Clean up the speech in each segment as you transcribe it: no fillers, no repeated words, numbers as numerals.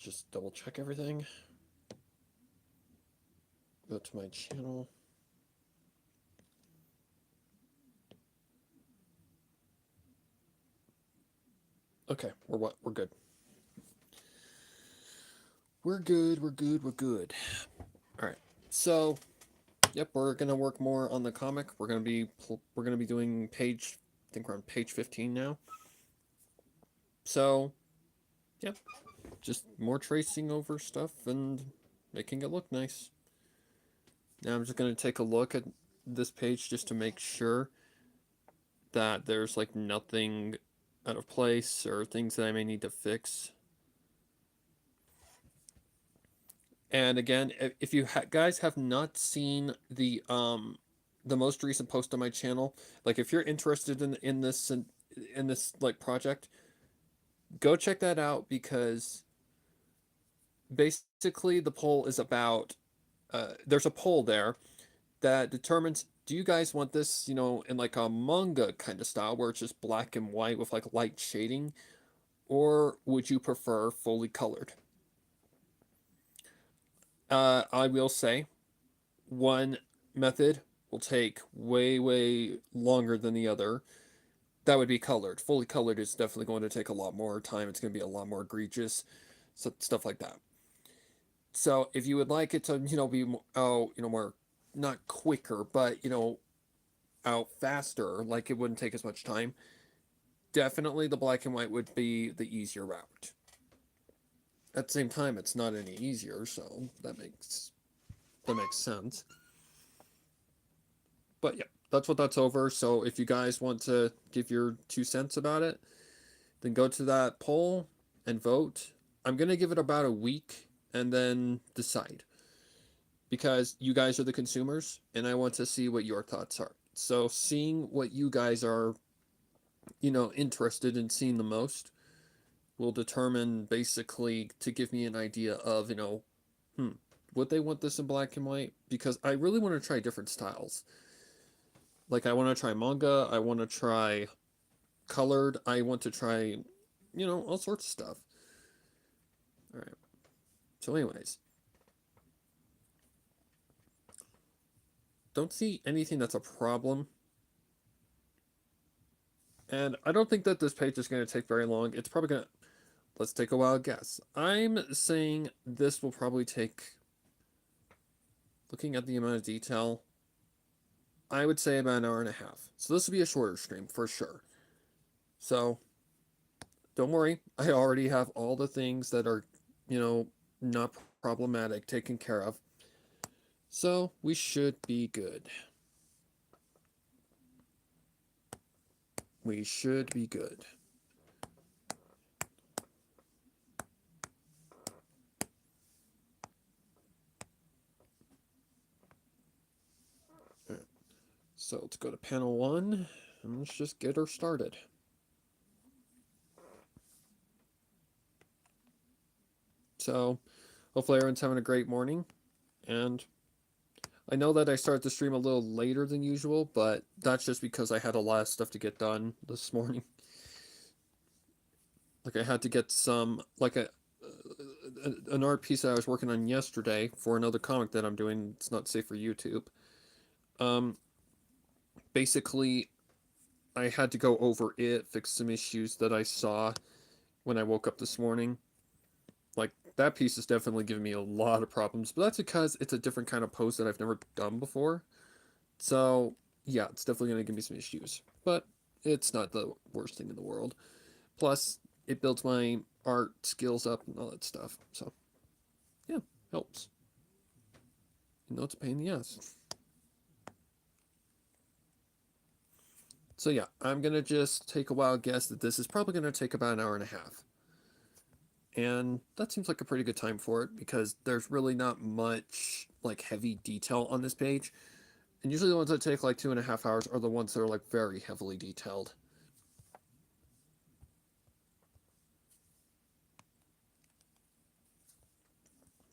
just double check everything. Go to my channel. Okay, we're good. We're good, we're good, we're good. Alright. So yep, we're gonna work more on the comic. We're gonna be doing page, I think we're on page 15 now. So yep, just more tracing over stuff and making it look nice. Now I'm just gonna take a look at this page just to make sure that there's like nothing out of place or things that I may need to fix. And again, if you guys have not seen the most recent post on my channel, like if you're interested in this in this like project, go check that out because basically the poll is about there's a poll there that determines, do you guys want this, in like a manga kind of style where it's just black and white with like light shading, or would you prefer fully colored? I will say one method will take way, way longer than the other. That would be colored. Fully colored is definitely going to take a lot more time. It's going to be a lot more egregious, so stuff like that. So if you would like it to, be more not quicker, but out faster, like it wouldn't take as much time, definitely the black and white would be the easier route. At the same time, it's not any easier, so that makes sense. But yeah, that's what that's over. So if you guys want to give your 2 cents about it, then go to that poll and vote. I'm gonna give it about a week and then decide, because you guys are the consumers and I want to see what your thoughts are. So seeing what you guys are, interested in seeing the most will determine basically to give me an idea of, hmm, would they want this in black and white? Because I really want to try different styles. Like I want to try manga, I want to try colored, I want to try, all sorts of stuff. All right. So anyways, don't see anything that's a problem. And I don't think that this page is going to take very long. It's probably going to, let's take a wild guess. I'm saying this will probably take, looking at the amount of detail, I would say about an hour and a half. So this will be a shorter stream for sure. So don't worry. I already have all the things that are, not problematic taken care of. So we should be good. We should be good. Right. So let's go to panel 1 and let's just get her started. So hopefully everyone's having a great morning. And I know that I started the stream a little later than usual, but that's just because I had a lot of stuff to get done this morning. Like I had to get some, like an art piece that I was working on yesterday for another comic that I'm doing. It's not safe for YouTube. Um, basically, I had to go over it, fix some issues that I saw when I woke up this morning. Like that piece is definitely giving me a lot of problems, but that's because it's a different kind of pose that I've never done before. So yeah, it's definitely going to give me some issues, but it's not the worst thing in the world. Plus, it builds my art skills up and all that stuff. So yeah, helps. It's a pain in the ass. So yeah, I'm gonna just take a wild guess that this is probably gonna take about an hour and a half. And that seems like a pretty good time for it because there's really not much like heavy detail on this page. And usually the ones that take like 2.5 hours are the ones that are like very heavily detailed.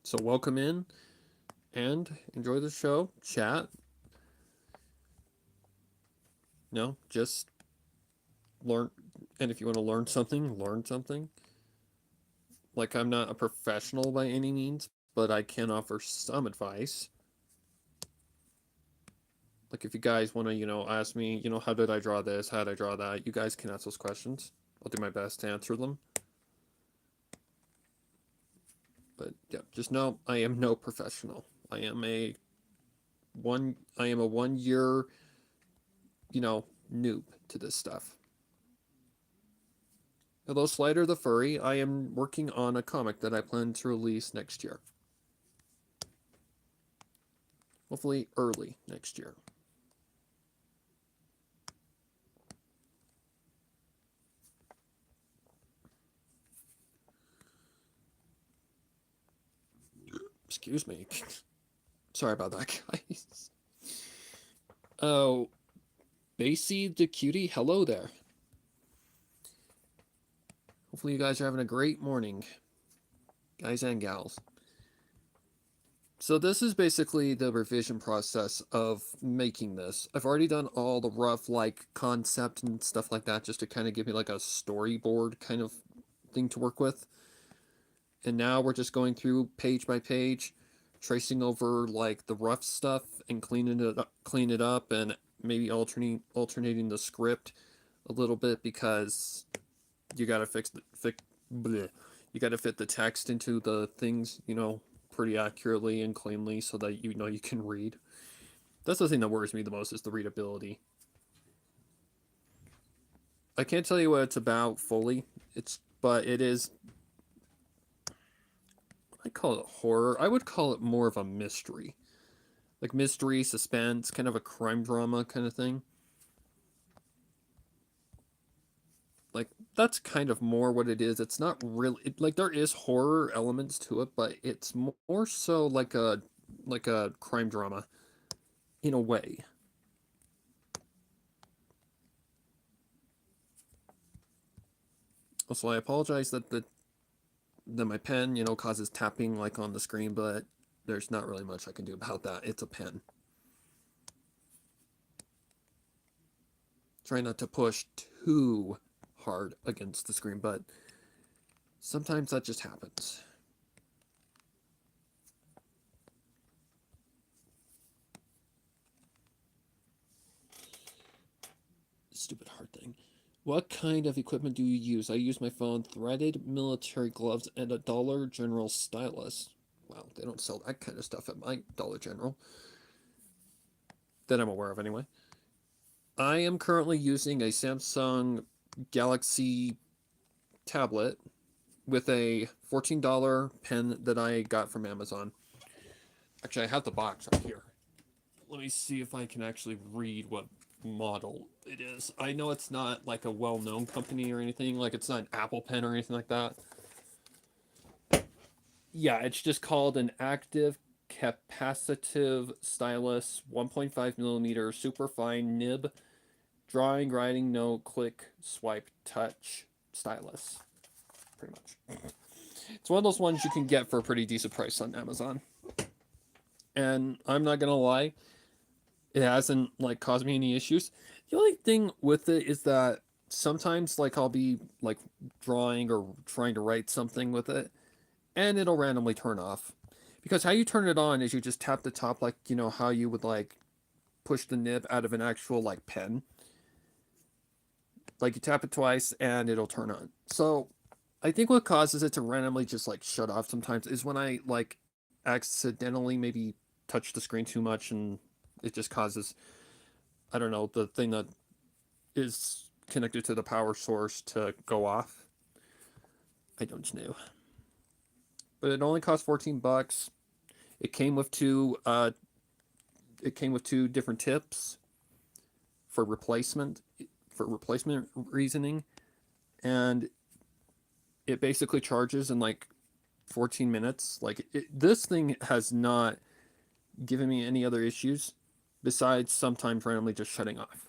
So welcome in and enjoy the show, chat. No, just learn. And if you want to learn something, learn something. Like, I'm not a professional by any means, but I can offer some advice. Like, if you guys want to, ask me, how did I draw this? How did I draw that? You guys can ask those questions. I'll do my best to answer them. But yeah, just know I am no professional. I am a 1 year, noob to this stuff. Although Slider the Furry, I am working on a comic that I plan to release next year. Hopefully early next year. Excuse me. Sorry about that, guys. Oh, Basie the Cutie, hello there. Hopefully you guys are having a great morning, guys and gals. So this is basically the revision process of making this. I've already done all the rough concept and stuff like that just to kind of give me like a storyboard kind of thing to work with. And now we're just going through page by page, tracing over like the rough stuff and clean it up and maybe alternating the script a little bit because you got to you got to fit the text into the things, pretty accurately and cleanly so that you can read. That's the thing that worries me the most is the readability. I can't tell you what it's about fully. But it is. I call it horror. I would call it more of a mystery, like mystery, suspense, kind of a crime drama kind of thing. Like that's kind of more what it is. It's not really like there is horror elements to it, but it's more so like a crime drama in a way. Also, I apologize that my pen, causes tapping like on the screen, but there's not really much I can do about that. It's a pen. Try not to push too hard against the screen, but sometimes that just happens. Stupid hard thing. What kind of equipment do you use? I use my phone, threaded military gloves, and a Dollar General stylus. Wow, they don't sell that kind of stuff at my Dollar General. That I'm aware of, anyway. I am currently using a Samsung Galaxy tablet with a $14 pen that I got from Amazon. Actually, I have the box right here. Let me see if I can actually read what model it is. I know it's not like a well-known company or anything. Like it's not an Apple Pen or anything like that. Yeah, it's just called an active capacitive stylus, 1.5 millimeter, super fine nib, drawing, writing, note, click, swipe, touch stylus. Pretty much. It's one of those ones you can get for a pretty decent price on Amazon. And I'm not gonna lie, it hasn't like caused me any issues. The only thing with it is that sometimes like I'll be like drawing or trying to write something with it and it'll randomly turn off. Because how you turn it on is you just tap the top like how you would like push the nib out of an actual like pen. Like you tap it twice and it'll turn on. So I think what causes it to randomly just like shut off sometimes is when I like accidentally maybe touch the screen too much and it just causes, I don't know, the thing that is connected to the power source to go off. I don't know. But it only cost $14. It came with two different tips for replacement reasoning, and it basically charges in like 14 minutes. This thing has not given me any other issues besides sometimes randomly just shutting off.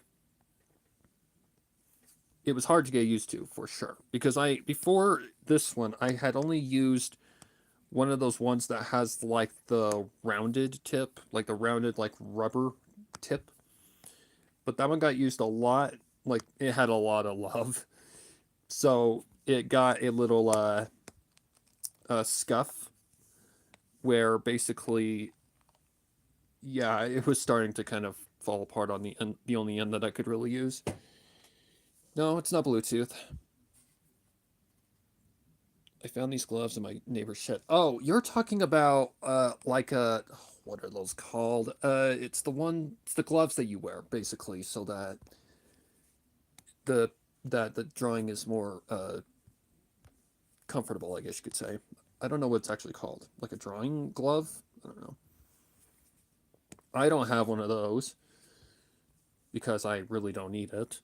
It was hard to get used to for sure because before this one I had only used one of those ones that has like the rounded tip, like the rounded like rubber tip. But that one got used a lot. Like it had a lot of love. So it got a little scuff, where basically, yeah, it was starting to kind of fall apart on the end, the only end that I could really use. No, it's not Bluetooth. I found these gloves in my neighbor's shed. Oh, you're talking about like a, what are those called? It's the gloves that you wear basically, so that the the drawing is more comfortable, I guess you could say. I don't know what it's actually called. Like a drawing glove? I don't know. I don't have one of those because I really don't need it.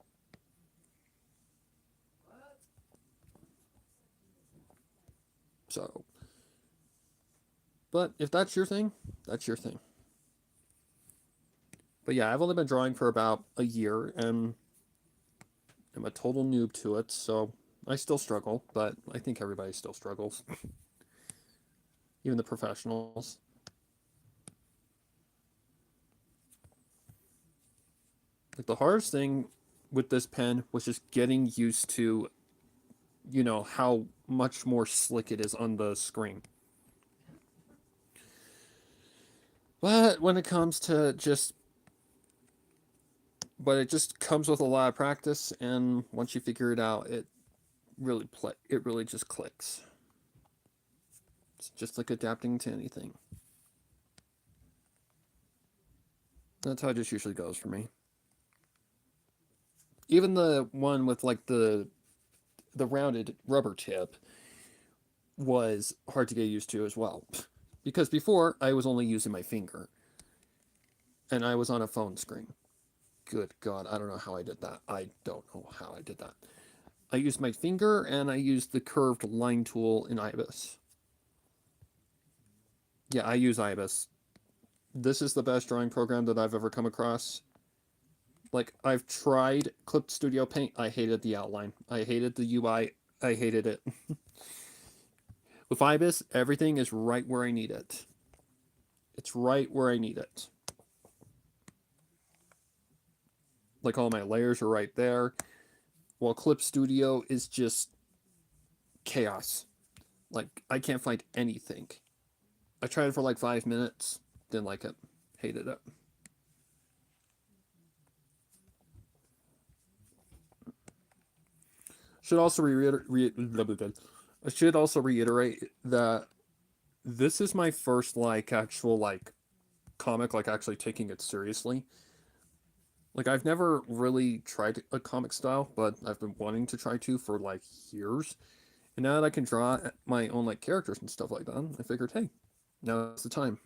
So, but if that's your thing, that's your thing. But yeah, I've only been drawing for about a year and I'm a total noob to it, so I still struggle, but I think everybody still struggles, even the professionals. Like the hardest thing with this pen was just getting used to, how much more slick it is on the screen. But when it comes to just, but it just comes with a lot of practice, and once you figure it out, it really just clicks. It's just like adapting to anything. That's how it just usually goes for me. Even the one with like the rounded rubber tip was hard to get used to as well. Because before I was only using my finger and I was on a phone screen. Good God, I don't know how I did that. I don't know how I did that. I used my finger and I used the curved line tool in IBIS. Yeah, I use IBIS. This is the best drawing program that I've ever come across. Like, I've tried Clip Studio Paint. I hated the outline. I hated the UI. I hated it. With IBIS, everything is right where I need it. It's right where I need it. Like, all my layers are right there. While Clip Studio is just chaos. Like, I can't find anything. I tried it for like 5 minutes. Didn't like it. Hated it. Should also I should also reiterate that this is my first like actual like comic, like actually taking it seriously. Like I've never really tried a comic style, but I've been wanting to try to for like years. And now that I can draw my own like characters and stuff like that, I figured, hey, now's the time.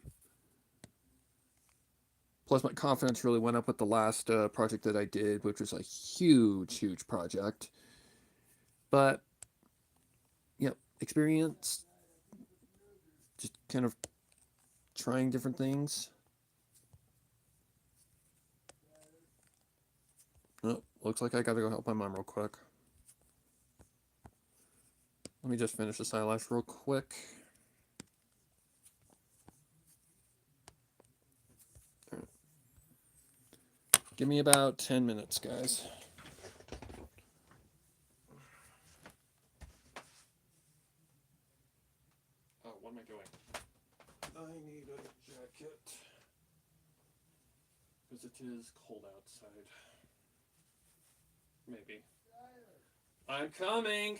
Plus, my confidence really went up with the last project that I did, which was a huge, huge project. But yeah, experience, just kind of trying different things. Oh, looks like I gotta go help my mom real quick. Let me just finish this eyelash real quick. Right. Give me about 10 minutes, guys. Oh, what am I doing? I need a jacket. Because it is cold outside. Maybe. I'm coming!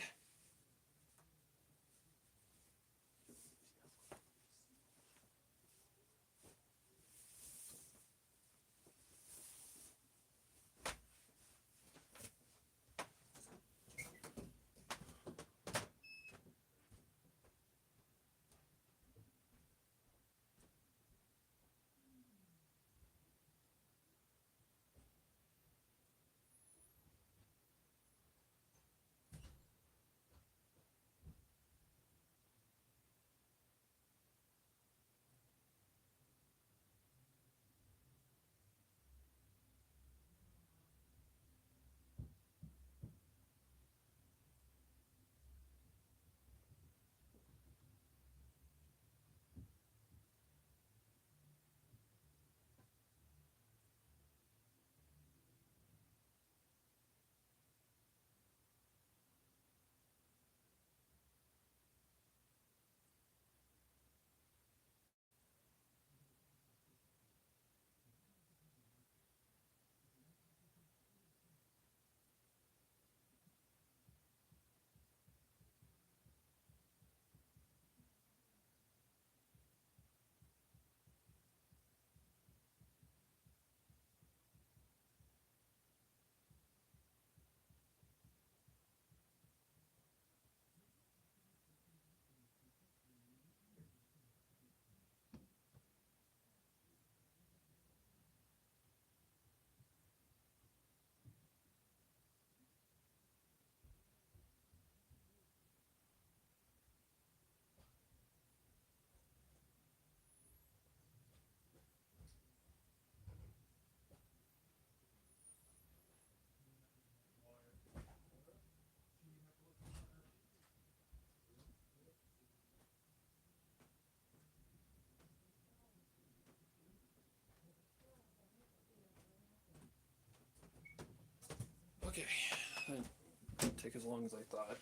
take as long as I thought.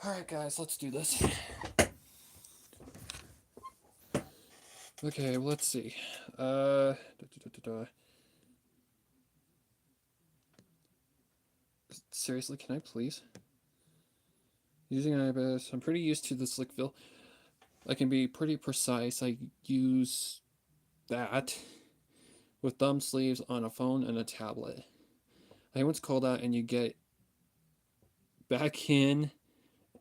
Alright guys, let's do this. Okay, let's see. Seriously, can I please? Using IBIS, I'm pretty used to the slick fill. I can be pretty precise. I use that with thumb sleeves on a phone and a tablet. I think it's called out and you get back in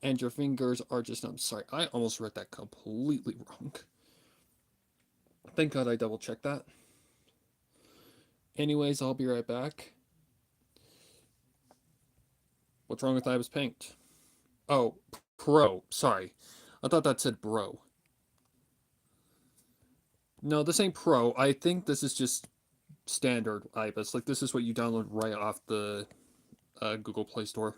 and your fingers are just, I'm sorry, I almost read that completely wrong. Thank God I double checked that. Anyways, I'll be right back. What's wrong with IBIS Paint? Oh, Pro. Sorry. I thought that said bro. No, this ain't Pro. I think this is just standard IBIS. Like, this is what you download right off the Google Play Store.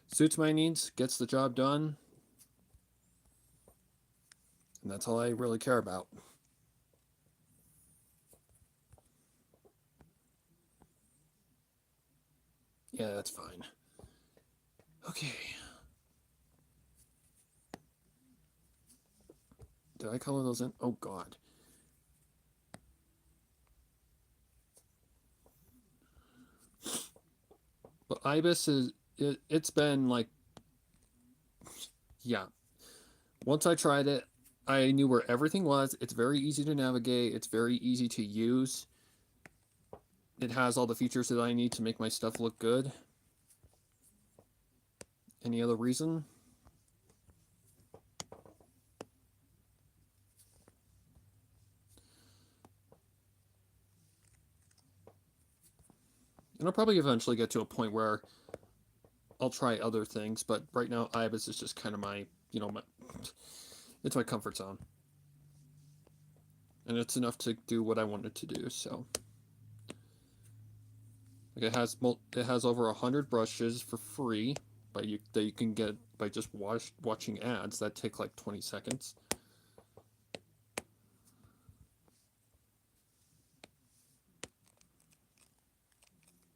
Suits my needs, gets the job done. And that's all I really care about. Yeah, that's fine. Okay. Did I color those in? Oh, God. But IBIS is, it's been like, yeah. Once I tried it, I knew where everything was. It's very easy to navigate. It's very easy to use. It has all the features that I need to make my stuff look good. Any other reason? And I'll probably eventually get to a point where I'll try other things, but right now IBIS is just kind of my, it's my comfort zone. And it's enough to do what I wanted to do, so. Like it has over 100 brushes for free that you can get by just watching ads that take like 20 seconds.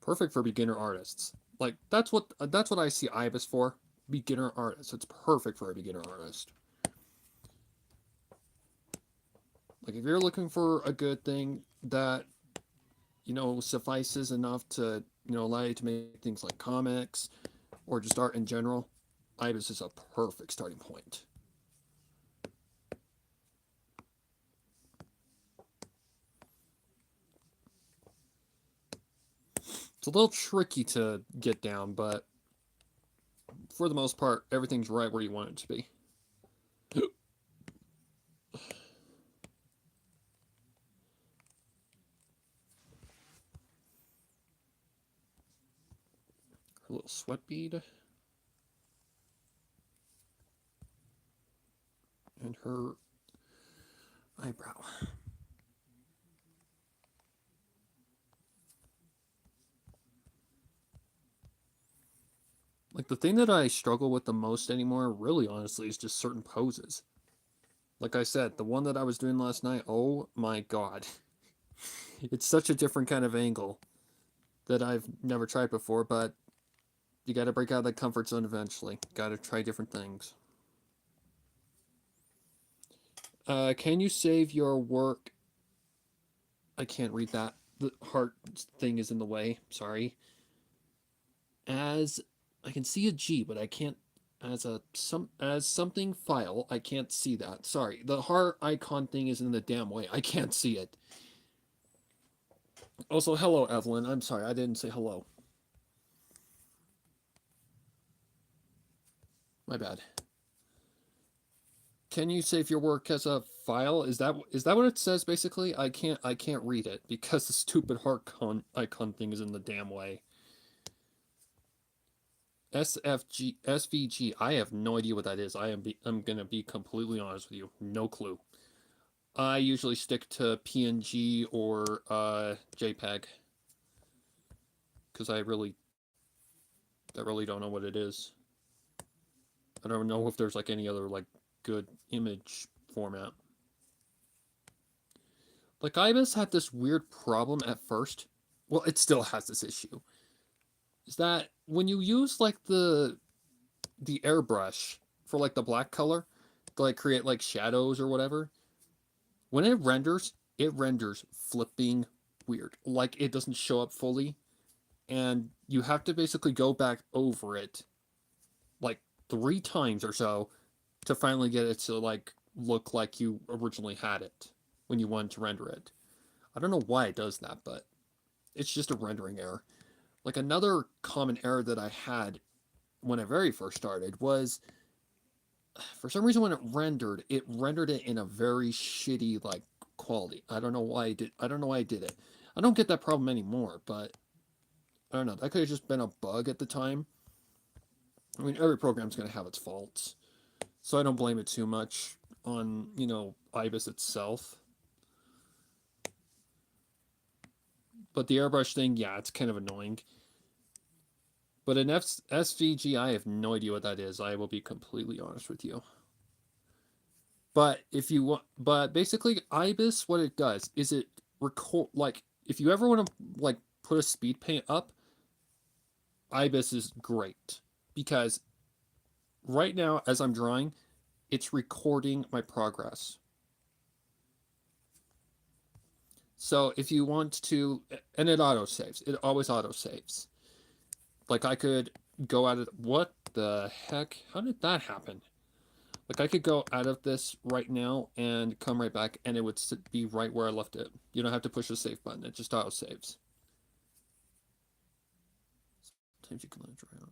Perfect for beginner artists. Like that's what I see IBIS for. Beginner artists. It's perfect for a beginner artist. Like if you're looking for a good thing that suffices enough to allow you to make things like comics or just art in general, IBIS is a perfect starting point. It's a little tricky to get down, but for the most part, everything's right where you want it to be. Her little sweat bead. And her eyebrow. Like the thing that I struggle with the most anymore, really honestly, is just certain poses. Like I said, the one that I was doing last night, oh my god. It's such a different kind of angle that I've never tried before, but you gotta break out of that comfort zone eventually. Gotta try different things. Can you save your work? I can't read that. The heart thing is in the way. Sorry. As I can see a G, but I can't as something file. I can't see that. Sorry. The heart icon thing is in the damn way. I can't see it. Also, hello, Evelyn. I'm sorry. I didn't say hello. My bad. Can you save your work as a file? Is that what it says basically? I can't read it because the stupid heart icon thing is in the damn way. SFG SVG. I have no idea what that is. I'm gonna be completely honest with you. No clue. I usually stick to PNG or JPEG because I really don't know what it is. I don't know if there's like any other like good image format. Like Ibis had this weird problem at first. Well, it still has this issue. Is that when you use like the airbrush for like the black color to like create like shadows or whatever, when it renders flipping weird. Like it doesn't show up fully, and you have to basically go back over it like 3 times or so to finally get it to like look like you originally had it when you wanted to render it. I don't know why it does that, but it's just a rendering error. Like another common error that I had when I very first started was for some reason when it rendered it in a very shitty like quality. I don't know why I did it. I don't get that problem anymore, but I don't know. That could have just been a bug at the time. I mean, every program's going to have its faults. So I don't blame it too much on, IBIS itself. But the airbrush thing, yeah, it's kind of annoying. But an SVG, I have no idea what that is. I will be completely honest with you. But if you want, but basically, IBIS, what it does is it record like if you ever want to like put a speed paint up, IBIS is great because right now as I'm drawing, it's recording my progress. So if you want to, and it auto saves, it always auto saves. Like I could go out of what the heck? How did that happen? Like I could go out of this right now and come right back and it would be right where I left it. You don't have to push the save button. It just auto saves. Sometimes you can let it dry out.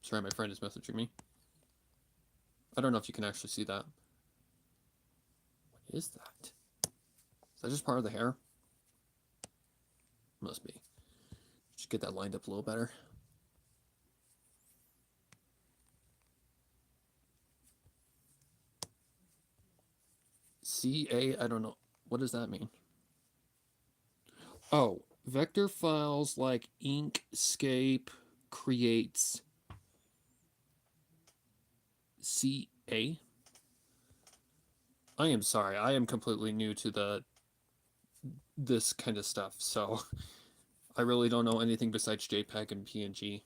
Sorry, my friend is messaging me. I don't know if you can actually see that. What is that? Is that just part of the hair? Must be. Just get that lined up a little better. CA, I don't know. What does that mean? Oh, vector files like Inkscape creates CA. I am sorry. I am completely new to this kind of stuff, so I really don't know anything besides JPEG and PNG.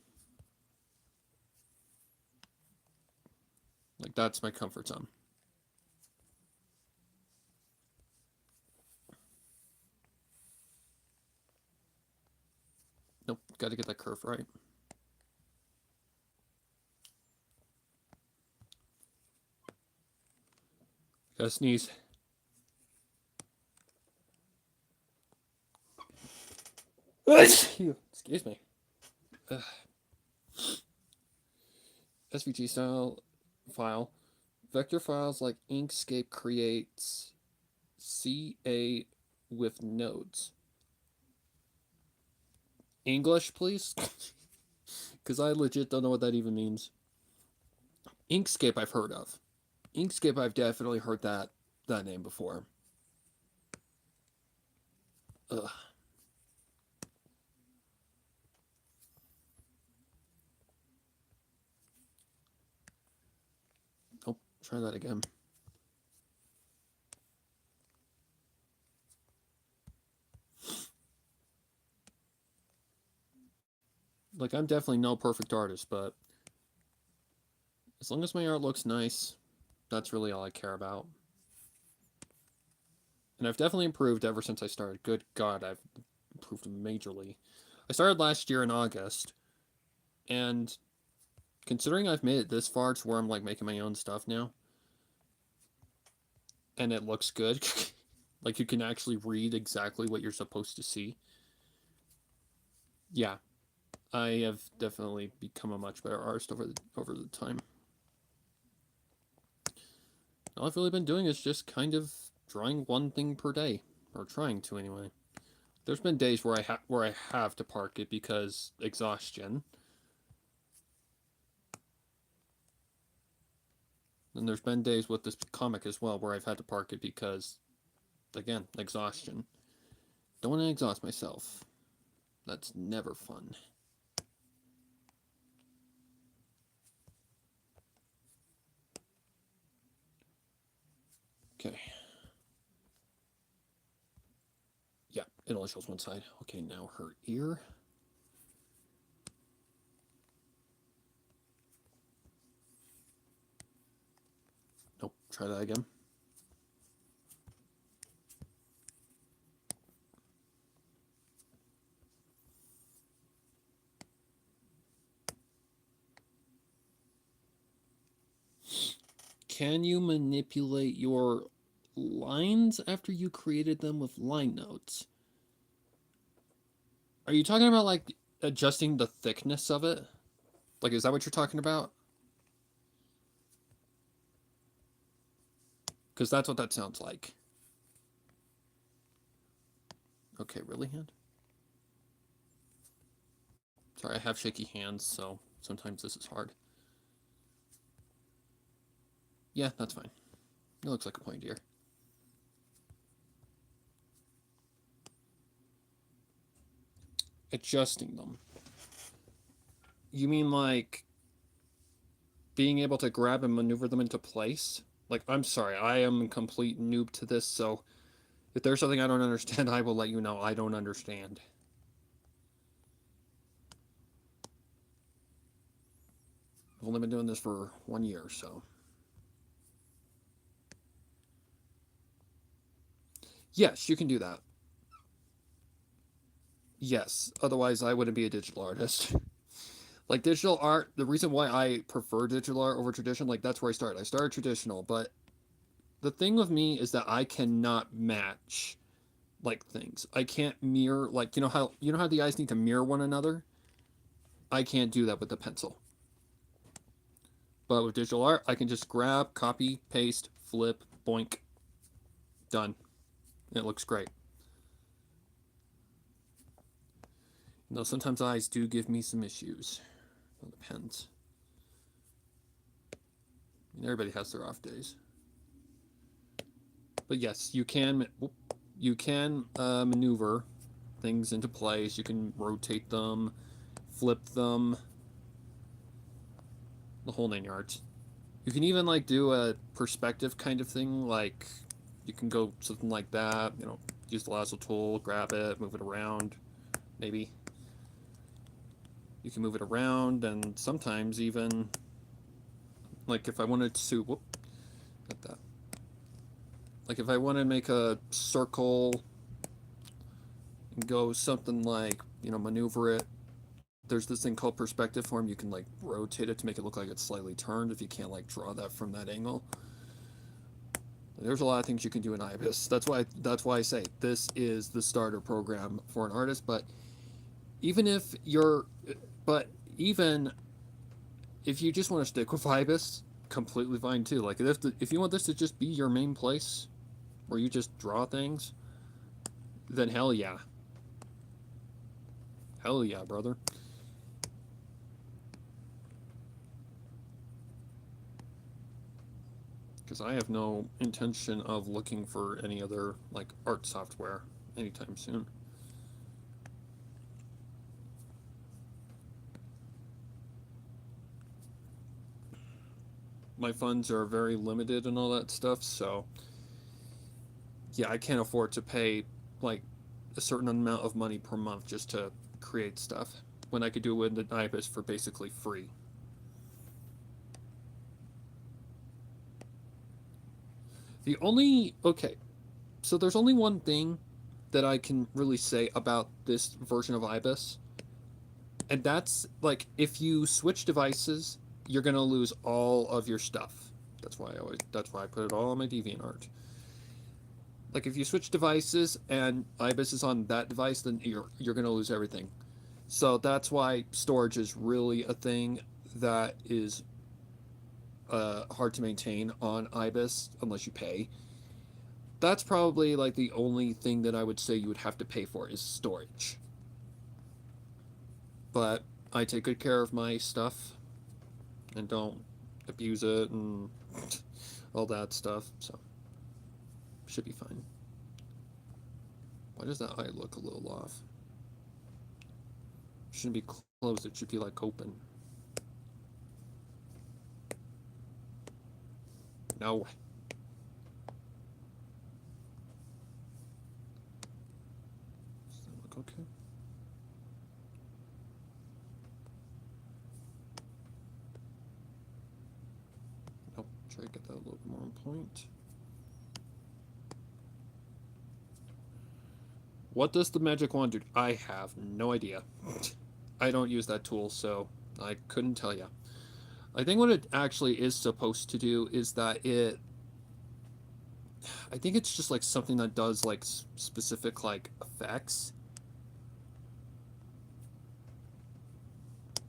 Like that's my comfort zone. Nope, got to get that curve right. Gotta sneeze. Excuse me. SVG style file. Vector files like Inkscape creates CA with nodes. English, please? Because I legit don't know what that even means. Inkscape I've heard of. Inkscape I've definitely heard that name before. Ugh. Oh, try that again. Like, I'm definitely no perfect artist, but as long as my art looks nice, that's really all I care about. And I've definitely improved ever since I started. Good God, I've improved majorly. I started last year in August, and considering I've made it this far to where I'm like making my own stuff now, and it looks good, like you can actually read exactly what you're supposed to see. Yeah, I have definitely become a much better artist over the time. All I've really been doing is just kind of drawing one thing per day, or trying to anyway. There's been days where I have to park it because exhaustion. And there's been days with this comic as well where I've had to park it because, again, exhaustion. Don't want to exhaust myself. That's never fun. Okay. It only shows one side. Okay, now her ear. Nope, try that again. Can you manipulate your lines after you created them with line notes? Are you talking about like adjusting the thickness of it? Like, is that what you're talking about? Because that's what that sounds like. Okay, really, hand? Sorry, I have shaky hands, so sometimes this is hard. Yeah, that's fine. It looks like a pointy ear. Adjusting them. You mean like being able to grab and maneuver them into place? Like, I'm sorry, I am a complete noob to this, so if there's something I don't understand, I will let you know I don't understand. I've only been doing this for 1 year, so. Yes, you can do that. Yes, otherwise I wouldn't be a digital artist. Like digital art, the reason why I prefer digital art over traditional, like that's where I started. I started traditional, but the thing with me is that I cannot match like things. I can't mirror like you know how the eyes need to mirror one another? I can't do that with the pencil. But with digital art, I can just grab, copy, paste, flip, boink, done. It looks great. Though sometimes eyes do give me some issues. It depends. I mean, everybody has their off days. But yes, you can maneuver things into place. You can rotate them, flip them, the whole 9 yards. You can even like do a perspective kind of thing, like you can go something like that. Use the lasso tool, grab it, move it around. Maybe you can move it around, and sometimes even like if I wanted to, not that. Like if I want to make a circle and go something like maneuver it. There's this thing called perspective form. You can like rotate it to make it look like it's slightly turned if you can't like draw that from that angle. There's a lot of things you can do in IBIS. That's why I say this is the starter program for an artist. Even if you're, but even if you just want to stick with IBIS, completely fine too. Like if you want this to just be your main place, where you just draw things, then hell yeah, brother. Because I have no intention of looking for any other like art software anytime soon. My funds are very limited and all that stuff, so yeah, I can't afford to pay like a certain amount of money per month just to create stuff when I could do it with an IBIS for basically free. So there's only one thing that I can really say about this version of IBIS, and that's like if you switch devices, you're gonna lose all of your stuff. That's why I put it all on my DeviantArt. Like if you switch devices and IBIS is on that device, then you're gonna lose everything. So that's why storage is really a thing that is hard to maintain on IBIS unless you pay. That's probably like the only thing that I would say you would have to pay for is storage. But I take good care of my stuff and don't abuse it and all that stuff, so should be fine. Why does that eye look a little off? It shouldn't be closed, it should be like open. No. Okay. I'll try to get that a little bit more on point. What does the magic wand do? I have no idea. I don't use that tool, so I couldn't tell you. I think what it actually is supposed to do is that I think it's just like something that does like specific like effects.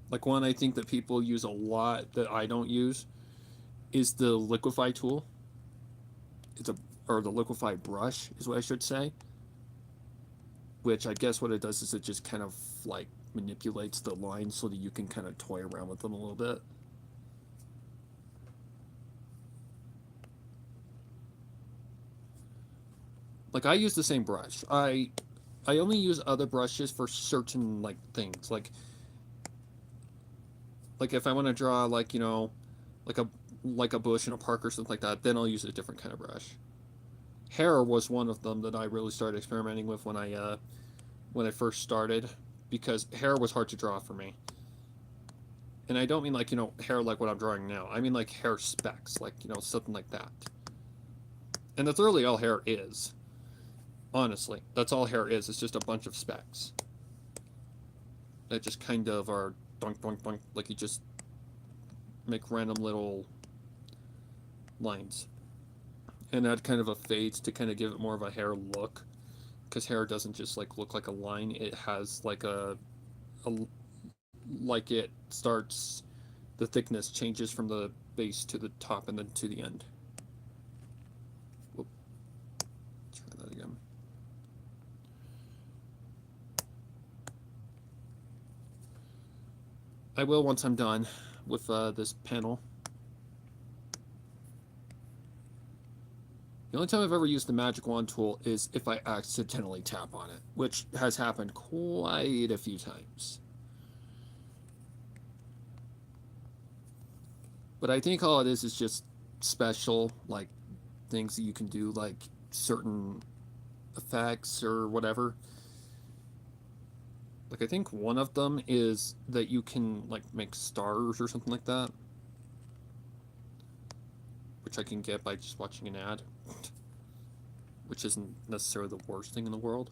Like one I think that people use a lot that I don't use is the liquefy tool. It's a or the liquefy brush is what I should say. Which I guess what it does is it just kind of like manipulates the lines so that you can kind of toy around with them a little bit. Like I use the same brush. I only use other brushes for certain like things. Like if I want to draw like, you know, like a bush in a park or something like that, then I'll use a different kind of brush. Hair was one of them that I really started experimenting with when I first started because hair was hard to draw for me. And I don't mean like, you know, hair like what I'm drawing now. I mean like hair specks, like, you know, something like that. And that's really all hair is. Honestly, that's all hair is. It's just a bunch of specks that just kind of are doink doink doink, like you just make random little lines, and add kind of a fades to kind of give it more of a hair look, because hair doesn't just like look like a line. It has like a like it starts, the thickness changes from the base to the top and then to the end. Whoop. Try that again. I will once I'm done with this panel. The only time I've ever used the magic wand tool is if I accidentally tap on it, which has happened quite a few times. But I think all it is just special, like, things that you can do, like certain effects or whatever. Like, I think one of them is that you can, like, make stars or something like that. Which I can get by just watching an ad. Which isn't necessarily the worst thing in the world.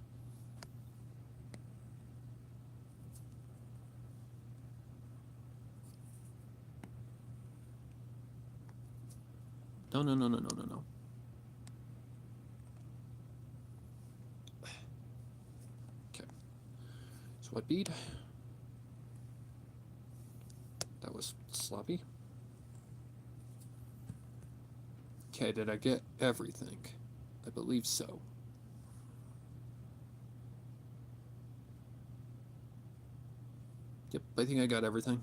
No, no, no, no, no, no, no. Okay. Sweat bead. That was sloppy. Okay, did I get everything? I believe so. Yep, I think I got everything.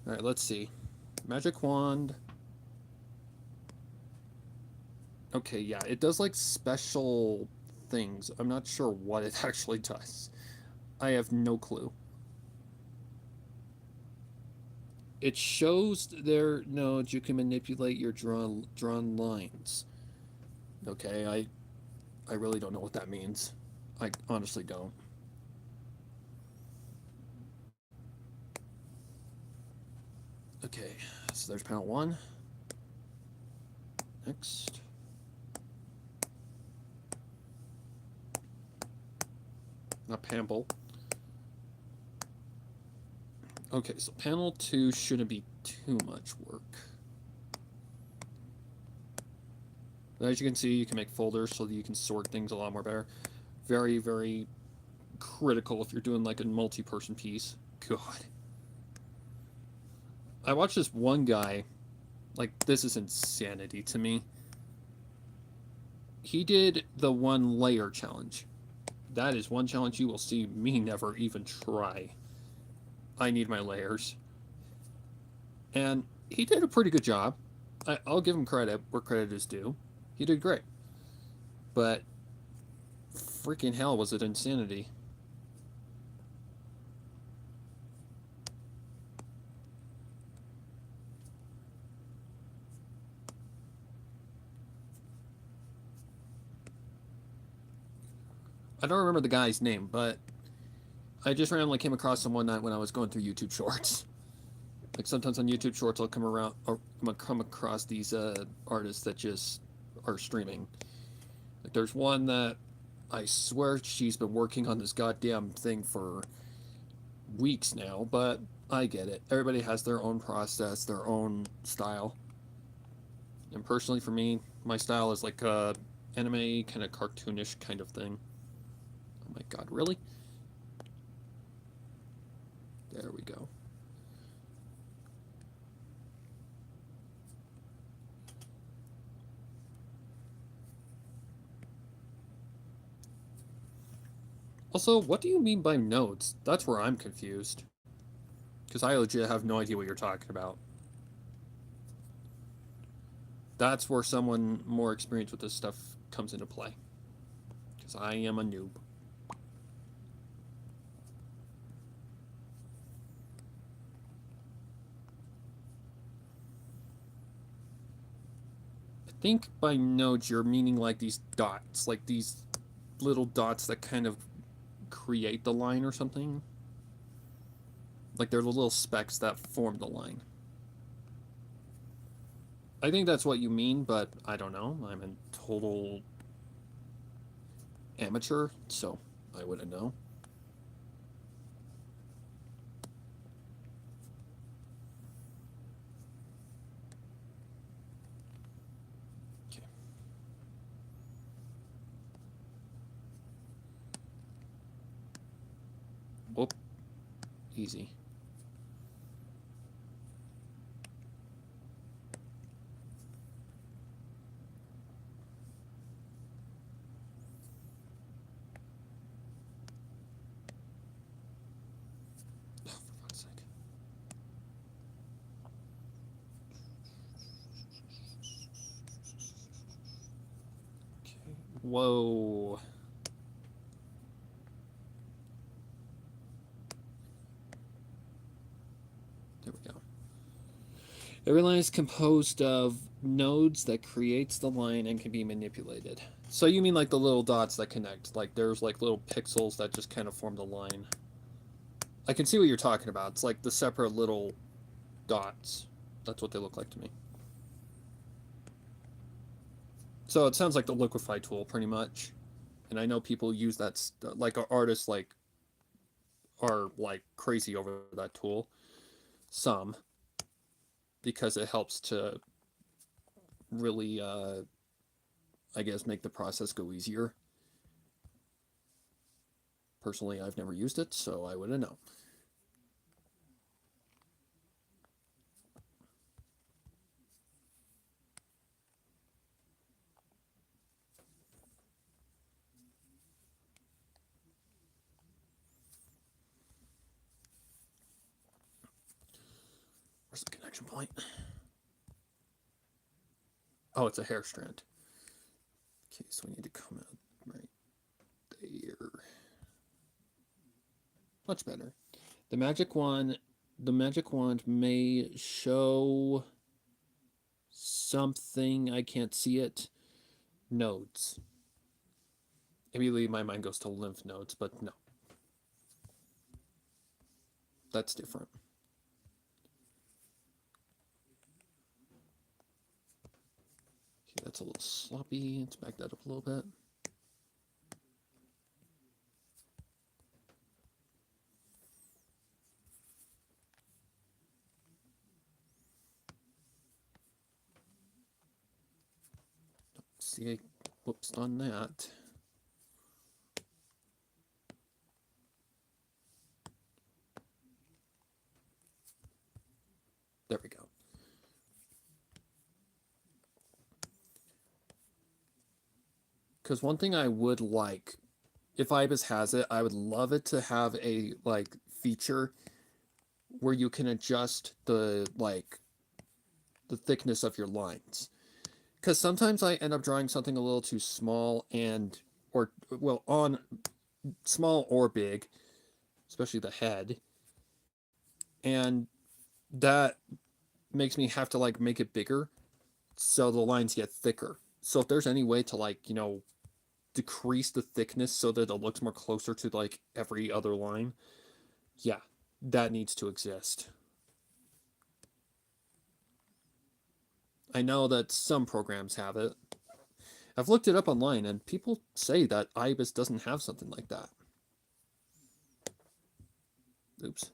Alright, let's see. Magic wand. Okay, yeah, it does like special things. I'm not sure what it actually does. I have no clue. It shows there nodes you can manipulate your drawn lines. Okay, I really don't know what that means. I honestly don't. Okay, so there's panel 1. Next. Not panel. Okay, so panel 2 shouldn't be too much work. As you can see, you can make folders so that you can sort things a lot more better. Very, very critical if you're doing like a multi-person piece. God. I watched this one guy, like, this is insanity to me. He did the 1 layer challenge. That is one challenge you will see me never even try. I need my layers. And he did a pretty good job. I'll give him credit where credit is due. He did great. But freaking hell, was it insanity. I don't remember the guy's name, but I just randomly came across him one night when I was going through YouTube Shorts. Like sometimes on YouTube Shorts, I'll come around or come across these artists that just are streaming. Like there's one that I swear she's been working on this goddamn thing for weeks now, but I get it. Everybody has their own process, their own style. And personally, for me, my style is like a anime kind of cartoonish kind of thing. Oh my god, really? There we go. Also, what do you mean by nodes? That's where I'm confused. Because I legit have no idea what you're talking about. That's where someone more experienced with this stuff comes into play. Because I am a noob. I think by nodes you're meaning like these dots, like these little dots that kind of create the line or something. Like they're the little specks that form the line. I think that's what you mean, but I don't know. I'm a total amateur, so I wouldn't know. Okay. Whoop. Easy. Oh, for God's sake. Okay. Whoa. There we go. Every line is composed of nodes that creates the line and can be manipulated. So you mean like the little dots that connect? Like there's like little pixels that just kind of form the line. I can see what you're talking about. It's like the separate little dots. That's what they look like to me. So it sounds like the liquify tool pretty much. And I know people use that like artists like are like crazy over that tool. Some because it helps to really I guess make the process go easier. Personally, I've never used it, so I wouldn't know. Where's the connection point? Oh, it's a hair strand. Okay, so we need to come out right there. Much better. The magic wand may show something. I can't see it. Nodes. Immediately my mind goes to lymph nodes, but no. That's different. Okay, that's a little sloppy. Let's back that up a little bit. See, whoops on that. There we go. Because one thing I would like, if Ibis has it, I would love it to have a like feature where you can adjust the thickness of your lines. Because sometimes I end up drawing something a little too small and or well on small or big, especially the head, and that makes me have to like make it bigger so the lines get thicker. So if there's any way to like decrease the thickness so that it looks more closer to like every other line. Yeah, that needs to exist. I know that some programs have it. I've looked it up online and people say that IBIS doesn't have something like that. Oops.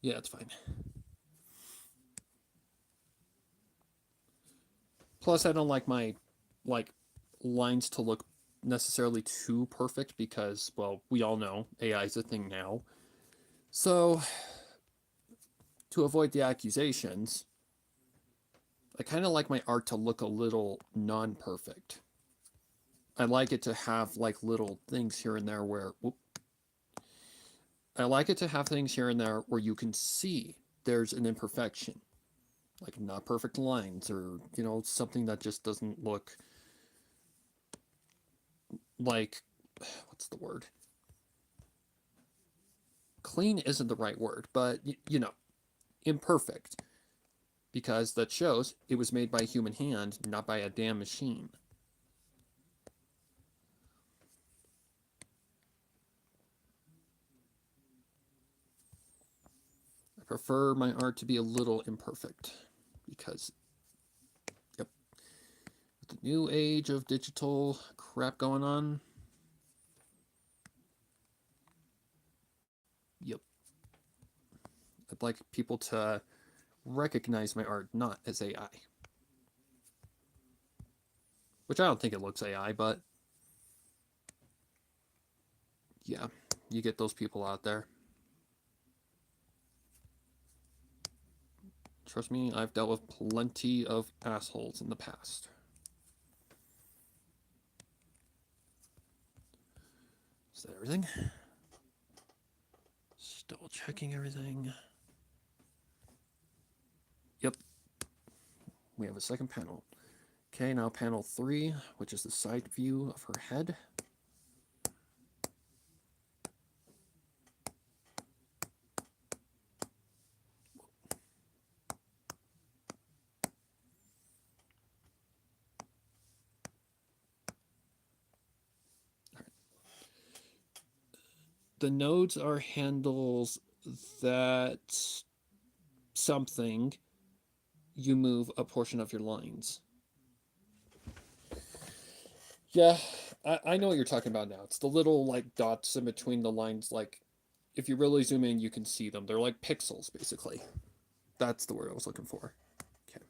Yeah, it's fine. Plus, I don't like my like lines to look necessarily too perfect because, well, we all know AI is a thing now. So, to avoid the accusations, I kind of like my art to look a little non-perfect. I like it to have like little things here and there where I like it to have things here and there where you can see there's an imperfection, like not perfect lines or, something that just doesn't look like, what's the word? Clean isn't the right word, but imperfect, because that shows it was made by a human hand, not by a damn machine. I prefer my art to be a little imperfect because, yep, with the new age of digital crap going on, yep, I'd like people to recognize my art not as AI. Which I don't think it looks AI, but yeah, you get those people out there. Trust me, I've dealt with plenty of assholes in the past. Is that everything? Still checking everything. Yep. We have a second panel. Okay, now panel 3, which is the side view of her head. The nodes are handles that something you move a portion of your lines. Yeah, I know what you're talking about now. It's the little like dots in between the lines. Like, if you really zoom in, you can see them. They're like pixels, basically. That's the word I was looking for. Okay.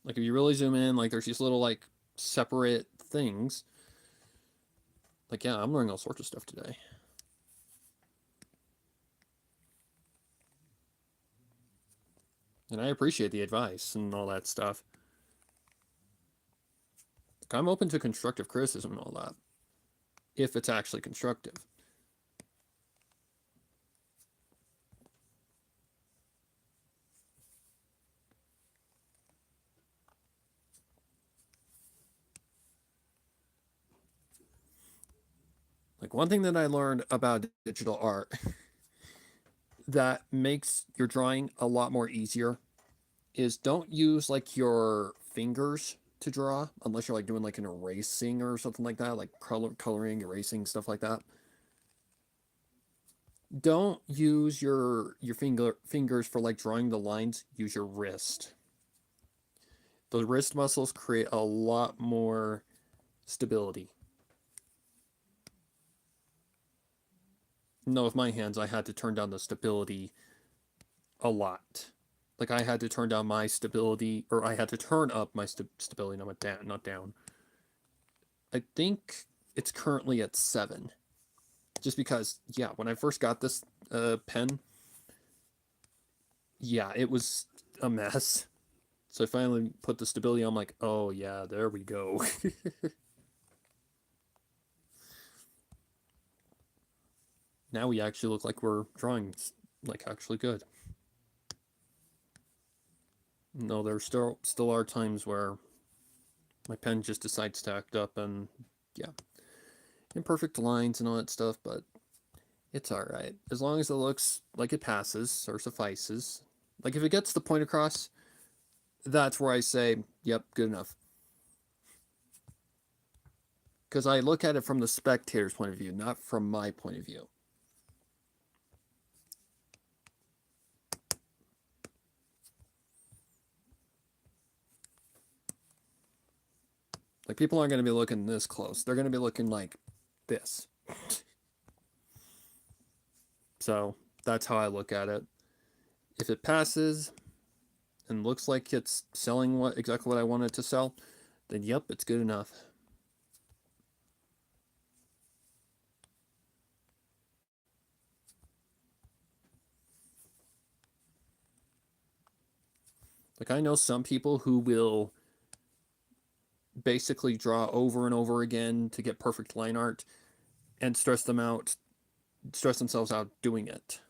Like if you really zoom in, like there's these little like separate things. Like yeah, I'm learning all sorts of stuff today. And I appreciate the advice and all that stuff. Like, I'm open to constructive criticism and all that, if it's actually constructive. Like one thing that I learned about digital art that makes your drawing a lot more easier is don't use like your fingers to draw unless you're like doing like an erasing or something like that, like coloring, erasing, stuff like that. Don't use your fingers for like drawing the lines. Use your wrist. The wrist muscles create a lot more stability. No, with my hands, I had to turn down the stability a lot. Like I had to turn down my stability, or I had to turn up my stability, not down. I think it's currently at 7. Just because, yeah, when I first got this pen, yeah, it was a mess. So I finally put the stability on. I'm like, oh yeah, there we go. Now we actually look like we're drawing like actually good. No, there still are times where My pen just decides to act up, and yeah, imperfect lines and all that stuff, but it's alright. As long as it looks like it passes or suffices. Like, if it gets the point across, that's where I say, yep, good enough. Because I look at it from the spectator's point of view, not from my point of view. Like, people aren't going to be looking this close. They're going to be looking like this. So, that's how I look at it. If it passes and looks like it's selling exactly what I want it to sell, then yep, it's good enough. Like, I know some people who will basically draw over and over again to get perfect line art and stress themselves out doing it.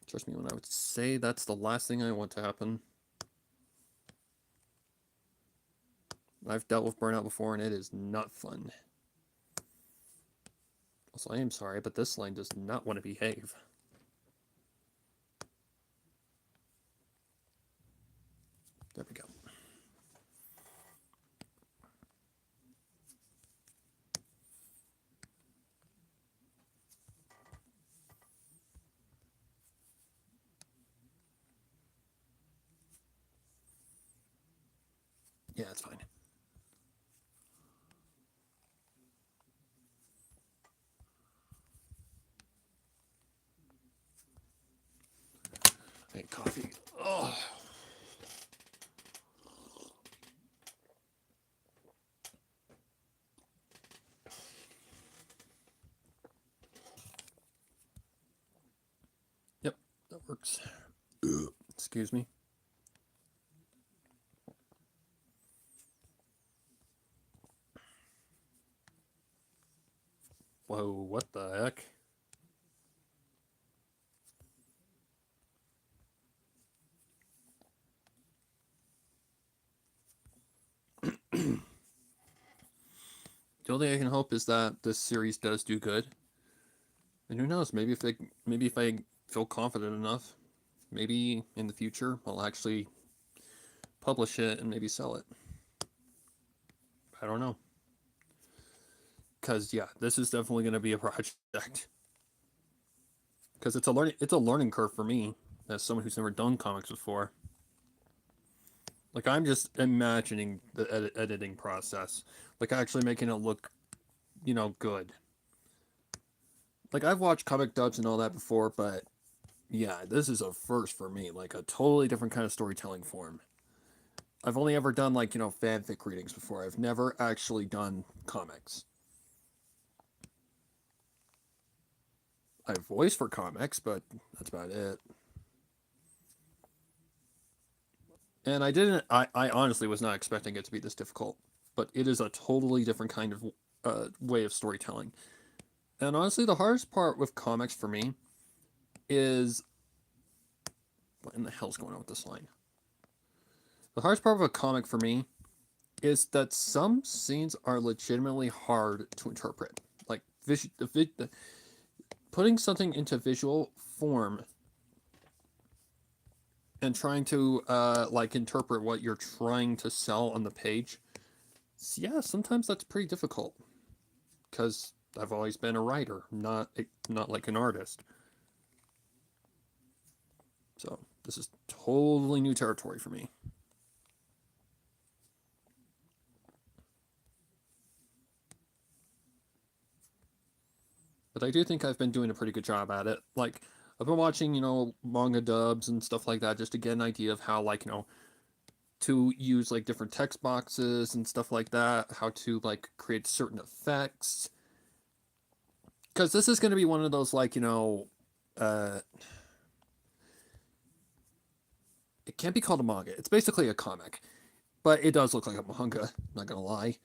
Trust me when I would say that's the last thing I want to happen. I've dealt with burnout before and it is not fun. Also, I am sorry, but this line does not want to behave. There we go. Yeah, it's fine. Hey, coffee. Oh. Yep, that works. Excuse me. Whoa, what the heck? The only thing I can hope is that this series does do good. And who knows, maybe if I feel confident enough, maybe in the future I'll actually publish it and maybe sell it. I don't know. Cause yeah, this is definitely gonna be a project. Because it's a learning curve for me as someone who's never done comics before. Like, I'm just imagining the editing process, like actually making it look, good. Like, I've watched comic dubs and all that before, but yeah, this is a first for me, like a totally different kind of storytelling form. I've only ever done, like, fanfic readings before. I've never actually done comics. I've voiced for comics, but that's about it. And I honestly was not expecting it to be this difficult, but it is a totally different kind of way of storytelling. And honestly, the hardest part with comics for me is, what in the hell's going on with this line? The hardest part of a comic for me is that some scenes are legitimately hard to interpret. Like, putting something into visual form and trying to like interpret what you're trying to sell on the page. Yeah, sometimes that's pretty difficult because I've always been a writer, not like an artist. So this is totally new territory for me. But I do think I've been doing a pretty good job at it. Like, I've been watching, manga dubs and stuff like that just to get an idea of how, like, to use like different text boxes and stuff like that, how to like create certain effects. Because this is going to be one of those, like, uh, it can't be called a manga. It's basically a comic, but it does look like a manga. Not gonna lie.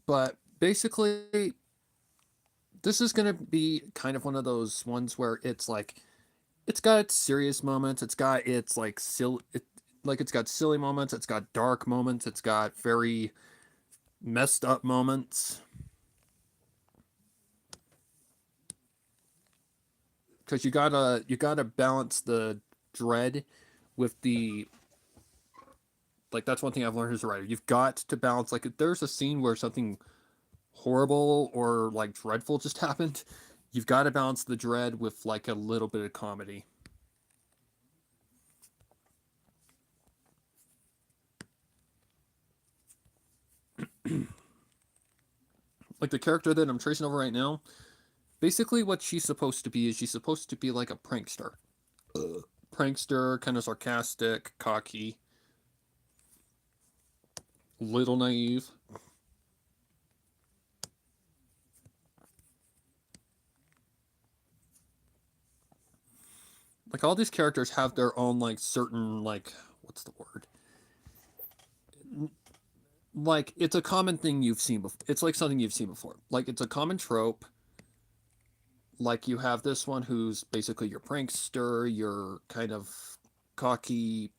But basically, this is gonna be kind of one of those ones where it's like, it's got its serious moments. It's got its like silly. Like it's got silly moments, it's got dark moments, it's got very messed up moments. Because you gotta balance the dread with the, like, that's one thing I've learned as a writer. You've got to balance, like, if there's a scene where something horrible or like dreadful just happened, you've got to balance the dread with like a little bit of comedy. Like the character that I'm tracing over right now, basically what she's supposed to be is she's supposed to be like a prankster. Prankster, kind of sarcastic, cocky, little naive. Like all these characters have their own like certain like, what's the word? Like it's a common thing you've seen before. It's like something you've seen before. Like it's a common trope. Like you have this one who's basically your prankster, your kind of cocky,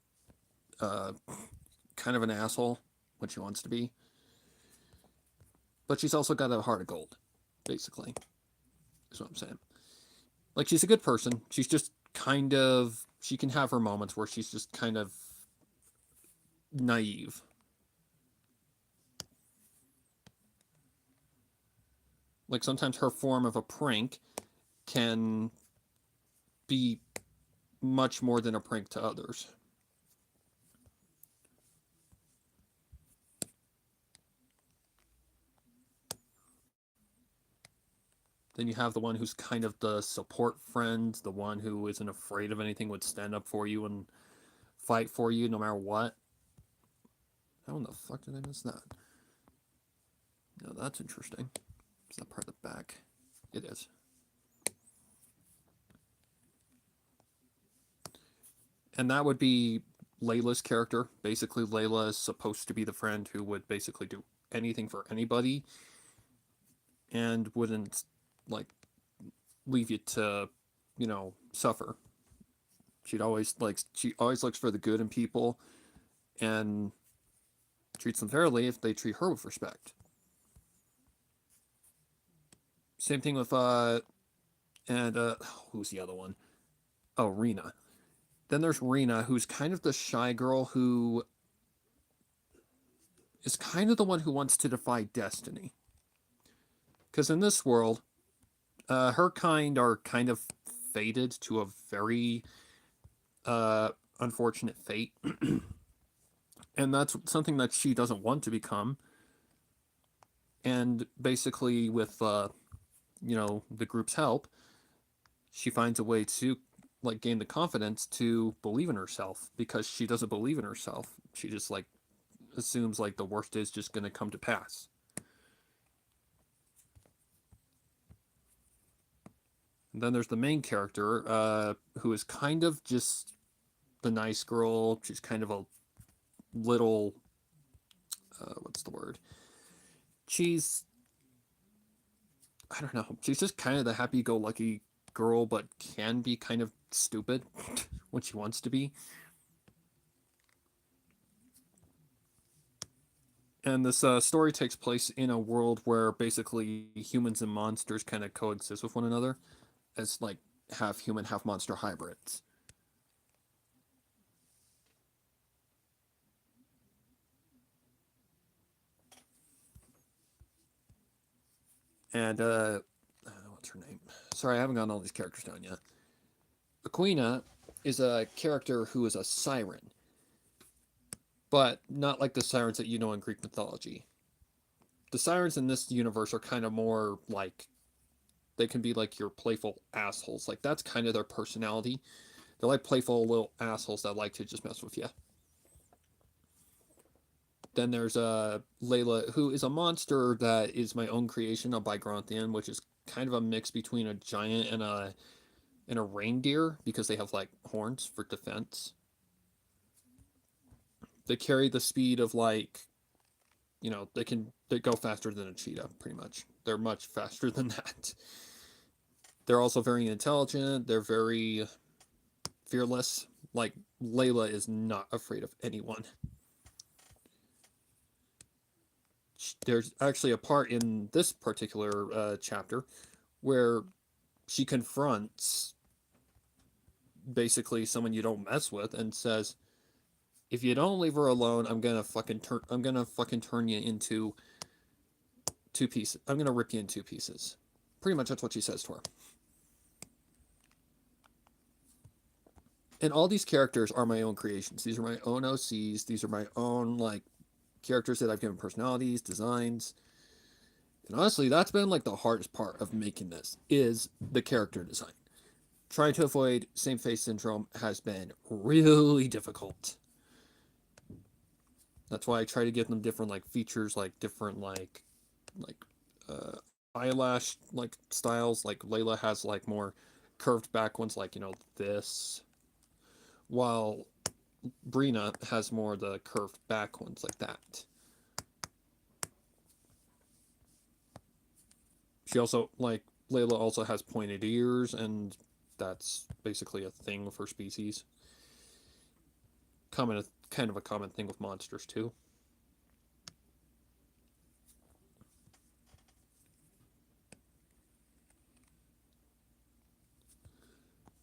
uh, kind of an asshole, what she wants to be. But she's also got a heart of gold, basically, is what I'm saying. Like she's a good person. She's just kind of, she can have her moments where she's just kind of naive. Like sometimes her form of a prank can be much more than a prank to others. Then you have the one who's kind of the support friend, the one who isn't afraid of anything, would stand up for you and fight for you no matter what. How in the fuck did I miss that? No, that's interesting. Is that part of the back? It is. And that would be Layla's character. Basically, Layla is supposed to be the friend who would basically do anything for anybody and wouldn't, like, leave you to, suffer. She always looks for the good in people and treats them fairly if they treat her with respect. Same thing with and who's the other one? Oh, Rena. Then there's Rena, who's kind of the shy girl who is kind of the one who wants to defy destiny. Because in this world, her kind are kind of fated to a very uh, unfortunate fate. And that's something that she doesn't want to become. And basically, with the group's help, she finds a way to like gain the confidence to believe in herself because she doesn't believe in herself. She just like assumes like the worst is just going to come to pass. And then there's the main character, who is kind of just the nice girl. She's kind of a little, what's the word? She's, I don't know. She's just kind of the happy-go-lucky girl, but can be kind of stupid when she wants to be. And this story takes place in a world where basically humans and monsters kind of coexist with one another as like half human, half monster hybrids. And what's her name? Sorry, I haven't gotten all these characters down yet. Aquina is a character who is a siren, but not like the sirens that you know in Greek mythology. The sirens in this universe are kind of more like, they can be like your playful assholes. Like that's kind of their personality. They're like playful little assholes that like to just mess with you. Then there's Layla, who is a monster that is my own creation, a Bygrontian, which is kind of a mix between a giant and a reindeer because they have like horns for defense. They carry the speed of like, they go faster than a cheetah, pretty much. They're much faster than that. They're also very intelligent. They're very fearless. Like, Layla is not afraid of anyone. There's actually a part in this particular chapter where she confronts basically someone you don't mess with and says, "If you don't leave her alone, I'm gonna fucking turn you into two pieces. I'm gonna rip you in two pieces." Pretty much that's what she says to her. And all these characters are my own creations. These are my own OCs. These are my own like characters that I've given personalities, designs. And honestly, that's been like the hardest part of making this is the character design. Trying to avoid same face syndrome has been really difficult. That's why I try to give them different like features, like different like eyelash like styles. Like Layla has like more curved back ones, like this, while Brina has more the curved back ones like that. She also like Layla also has pointed ears, and that's basically a thing for species. Kind of a common thing with monsters too.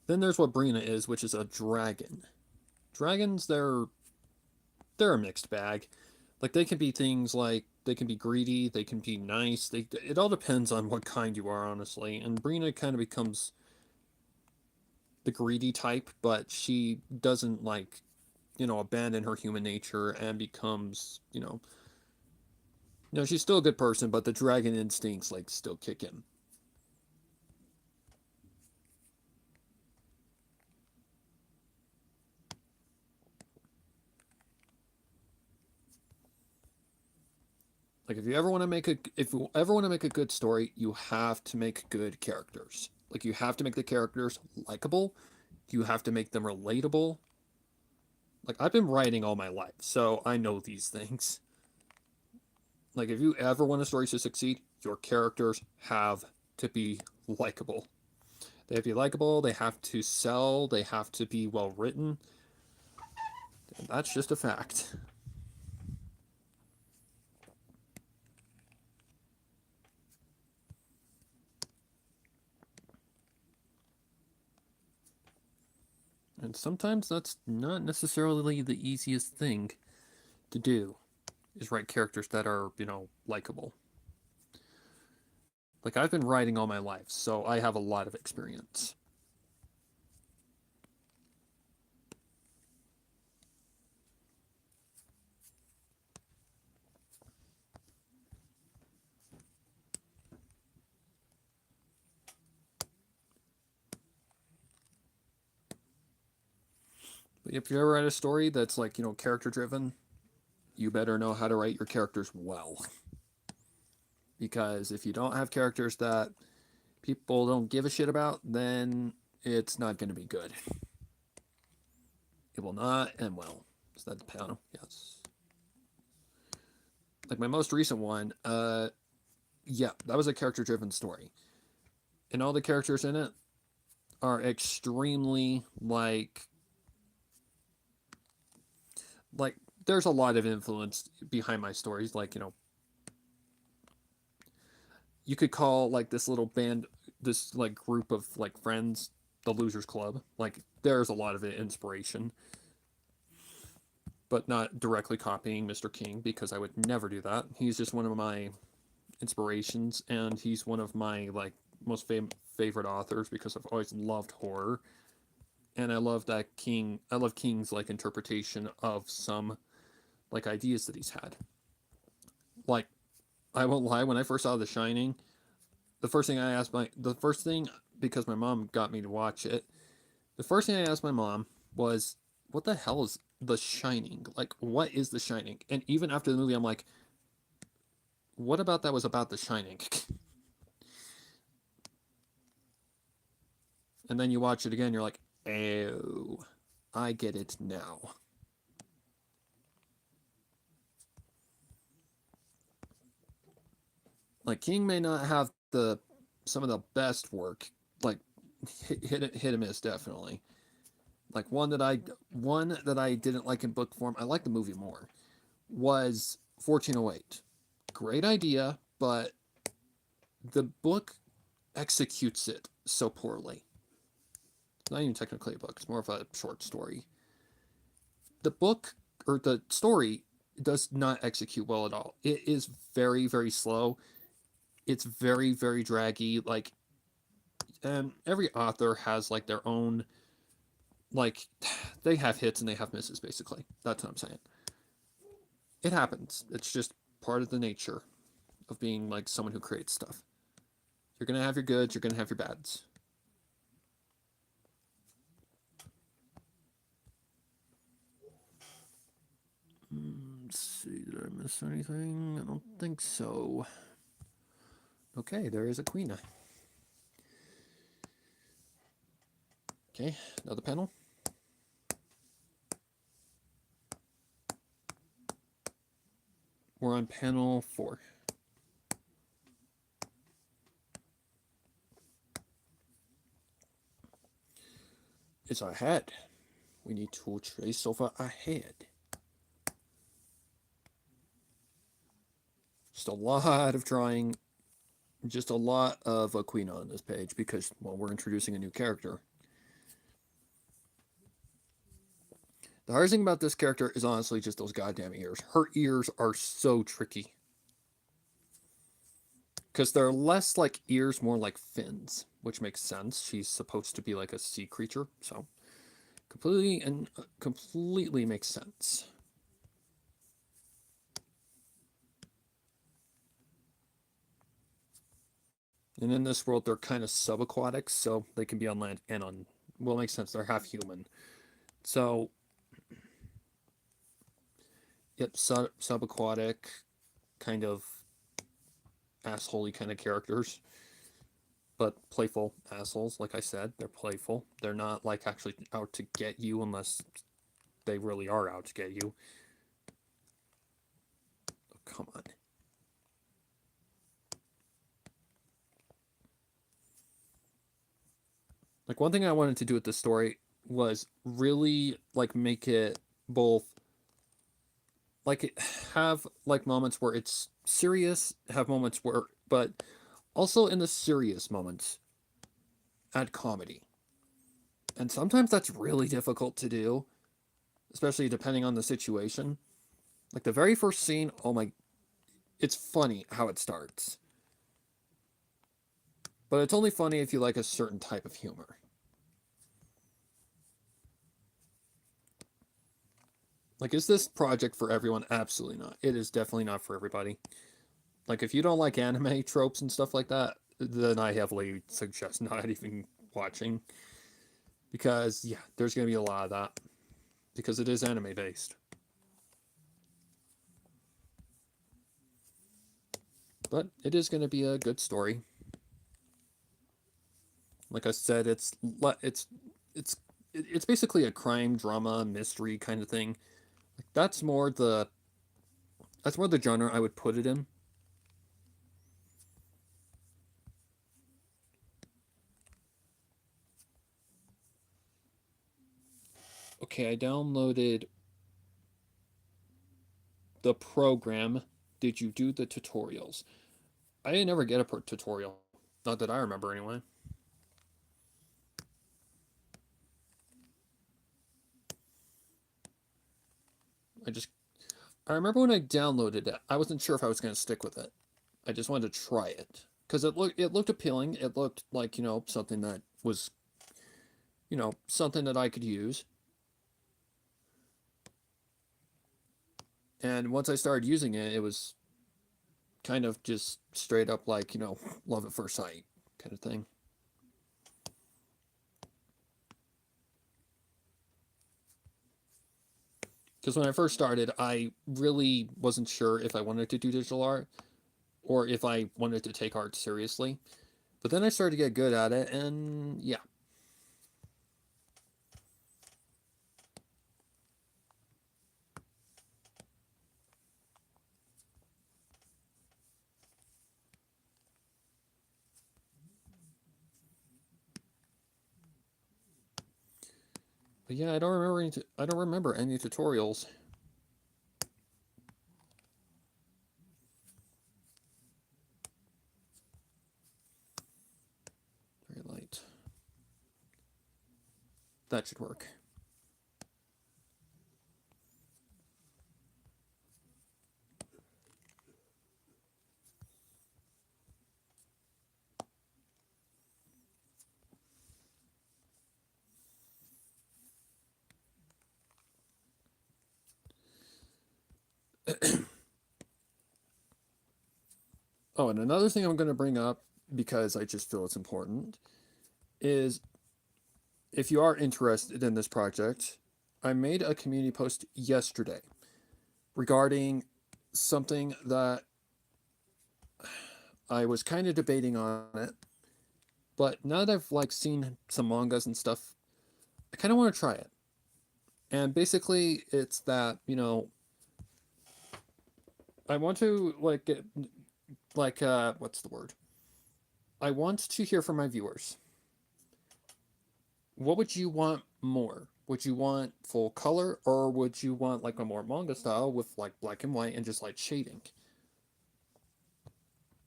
Then there's what Brina is, which is a dragon. Dragons, they're a mixed bag. Like they can be things like they can be greedy, they can be nice. It all depends on what kind you are, honestly. And Brina kind of becomes the greedy type, but she doesn't like abandon her human nature and becomes she's still a good person, but the dragon instincts like still kick in. Like if you ever want to make a good story, you have to make good characters. Like you have to make the characters likable. You have to make them relatable. Like I've been writing all my life, so I know these things. Like if you ever want a story to succeed, your characters have to be likable. They have to be likable, they have to sell, they have to be well written. And that's just a fact. And sometimes that's not necessarily the easiest thing to do, is write characters that are, likable. Like I've been writing all my life, so I have a lot of experience. But if you ever write a story that's like, character driven, you better know how to write your characters well. Because if you don't have characters that people don't give a shit about, then it's not going to be good. It will not end well. Is that the piano? Yes. Like my most recent one, yeah, that was a character driven story. And all the characters in it are extremely like there's a lot of influence behind my stories. Like, you could call like this little band, this like group of like friends, the Losers Club. Like there's a lot of inspiration, but not directly copying Mr. King because I would never do that. He's just one of my inspirations, and he's one of my like most favorite authors because I've always loved horror, and I love that King. I love King's like interpretation of some like ideas that he's had. Like I won't lie, when I first saw The Shining, the first thing because my mom got me to watch it. The first thing I asked my mom was, "What the hell is The Shining? Like, what is The Shining?" And even after the movie, I'm like, "What about that was about The Shining?" And then you watch it again, you're like, "Oh, I get it now." Like King may not have the some of the best work, like hit and miss definitely, Like one that I didn't like in book form. I like the movie more. Was 1408. Great idea, but the book executes it so poorly. It's not even technically a book, it's more of a short story. The book or the story does not execute well at all. It is very, very slow. It's very, very draggy. Like, and every author has like their own, like, they have hits and they have misses, basically. That's what I'm saying. It happens. It's just part of the nature of being like someone who creates stuff. You're gonna have your goods, you're gonna have your bads. Let's see, did I miss anything? I don't think so. Okay, there is a queen. Okay, another panel. We're on panel 4. It's ahead. We need to trace over ahead. Just a lot of drawing, just a lot of Aquina on this page because, well, we're introducing a new character. The hardest thing about this character is honestly just those goddamn ears. Her ears are so tricky. Because they're less like ears, more like fins, which makes sense. She's supposed to be like a sea creature, so completely makes sense. And in this world, they're kind of subaquatic, so they can be on land and on. Well, it makes sense. They're half human, so yep, subaquatic, kind of assholey kind of characters, but playful assholes. Like I said, they're playful. They're not like actually out to get you unless they really are out to get you. Oh, come on. Like one thing I wanted to do with this story was really like make it both like have like moments where it's serious, have moments where but also in the serious moments add comedy. And sometimes that's really difficult to do, especially depending on the situation. Like the very first scene, oh my, it's funny how it starts. But it's only funny if you like a certain type of humor. Like, is this project for everyone? Absolutely not. It is definitely not for everybody. Like, if you don't like anime tropes and stuff like that, then I heavily suggest not even watching. Because, yeah, there's going to be a lot of that. Because it is anime based. But it is going to be a good story. Like I said, it's basically a crime drama mystery kind of thing. Like that's more the genre I would put it in. Okay, I downloaded the program. Did you do the tutorials? I didn't ever get a tutorial. Not that I remember anyway. I just I remember when I downloaded it, I wasn't sure if I was going to stick with it. I just wanted to try it because it looked appealing. It looked like, something that was, something that I could use. And once I started using it, it was kind of just straight up like, love at first sight kind of thing. Because when I first started, I really wasn't sure if I wanted to do digital art or if I wanted to take art seriously. But then I started to get good at it, and yeah. But yeah, I don't remember any tutorials. Very light. That should work. Oh, and another thing I'm going to bring up, because I just feel it's important, is if you are interested in this project, I made a community post yesterday regarding something that I was kind of debating on it, but now that I've like seen some mangas and stuff, I kind of want to try it. And basically, it's that, I want to like get like what's the word? I want to hear from my viewers. What would you want more? Would you want full color, or would you want like a more manga style with like black and white and just like shading?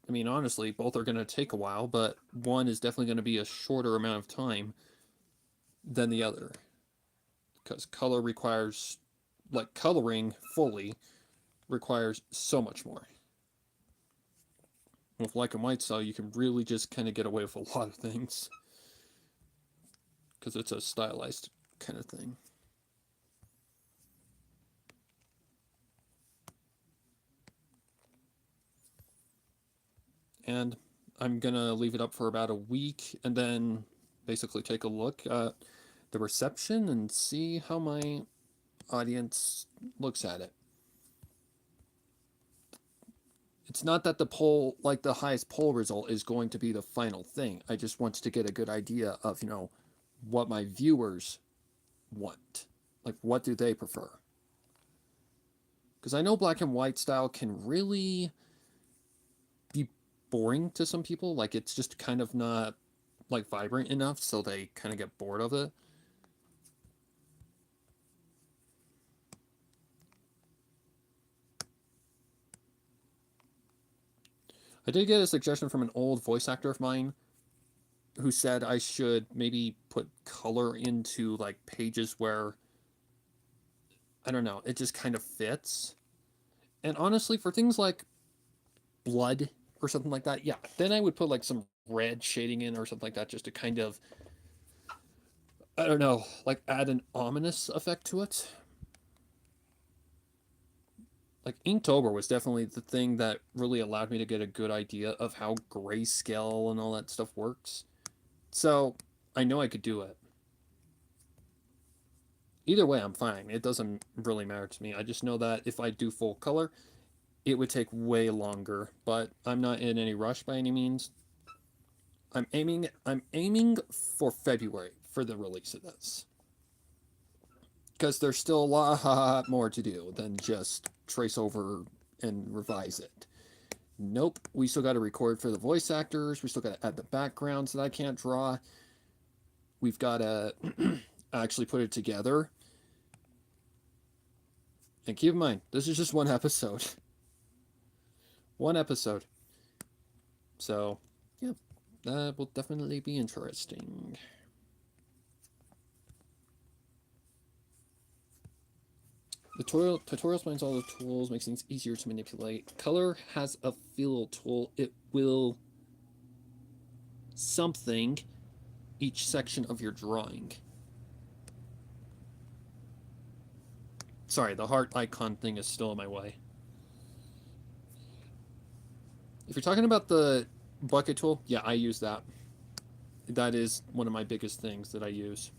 I mean, honestly, both are going to take a while, but one is definitely going to be a shorter amount of time than the other, because color requires, like, coloring fully requires so much more. With black and white style, you can really just kind of get away with a lot of things because it's a stylized kind of thing. And I'm gonna leave it up for about a week and then basically take a look at the reception and see how my audience looks at it. It's not that the poll, like the highest poll result, is going to be the final thing. I just want to get a good idea of, what my viewers want. Like, what do they prefer? Because I know black and white style can really be boring to some people. Like, it's just kind of not like vibrant enough, so they kind of get bored of it. I did get a suggestion from an old voice actor of mine who said I should maybe put color into like pages where, I don't know, it just kind of fits. And honestly, for things like blood or something like that, yeah, then I would put like some red shading in or something like that just to kind of, I don't know, like add an ominous effect to it. Like Inktober was definitely the thing that really allowed me to get a good idea of how grayscale and all that stuff works. So I know I could do it. Either way, I'm fine. It doesn't really matter to me. I just know that if I do full color, it would take way longer. But I'm not in any rush by any means. I'm aiming for February for the release of this. Because there's still a lot more to do than just trace over and revise it. Nope, we still got to record for the voice actors. We still got to add the backgrounds that I can't draw. We've got to actually put it together. And keep in mind, this is just one episode. One episode. So, yeah, that will definitely be interesting. The tutorial explains all the tools, makes things easier to manipulate. Color has a fill tool. It will something each section of your drawing. Sorry, the heart icon thing is still in my way. If you're talking about the bucket tool, yeah, I use that. That is one of my biggest things that I use,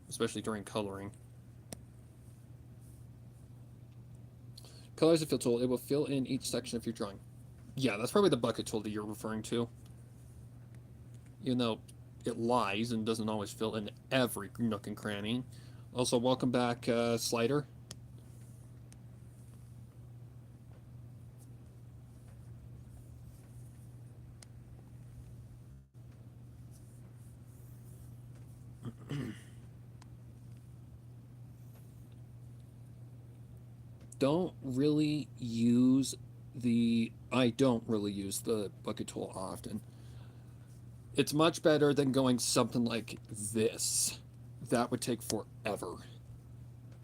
especially during coloring. Color is a fill tool. It will fill in each section of your drawing. Yeah, that's probably the bucket tool that you're referring to. Even though it lies and doesn't always fill in every nook and cranny. Also, welcome back, Slider. don't really use I don't really use the bucket tool often. It's much better than going something like this. That would take forever.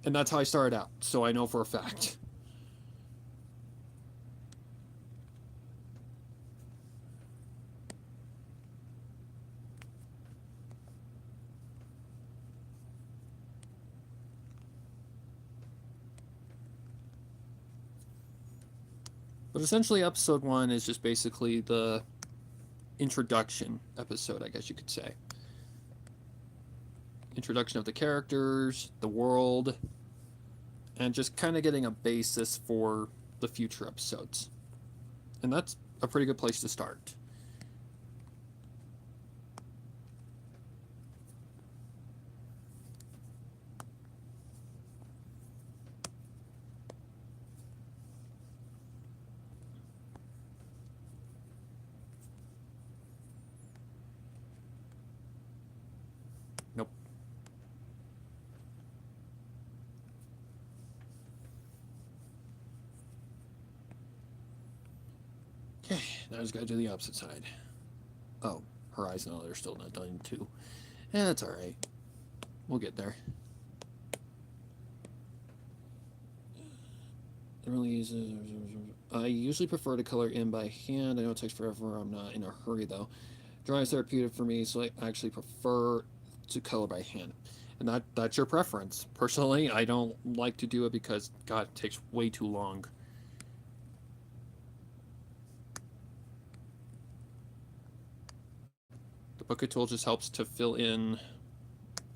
And that's how I started out, so I know for a fact. But essentially, episode 1 is just basically the introduction episode, I guess you could say. Introduction of the characters, the world, and just kind of getting a basis for the future episodes. And that's a pretty good place to start. Nope. Okay, now I just gotta do the opposite side. Oh, Horizon, oh, they're still not done too. Yeah, that's alright. We'll get there. I usually prefer to color in by hand. I know it takes forever. I'm not in a hurry though. Drawing is therapeutic for me, so I actually prefer to color by hand. And that's your preference. Personally, I don't like to do it because, God, it takes way too long. The bucket tool just helps to fill in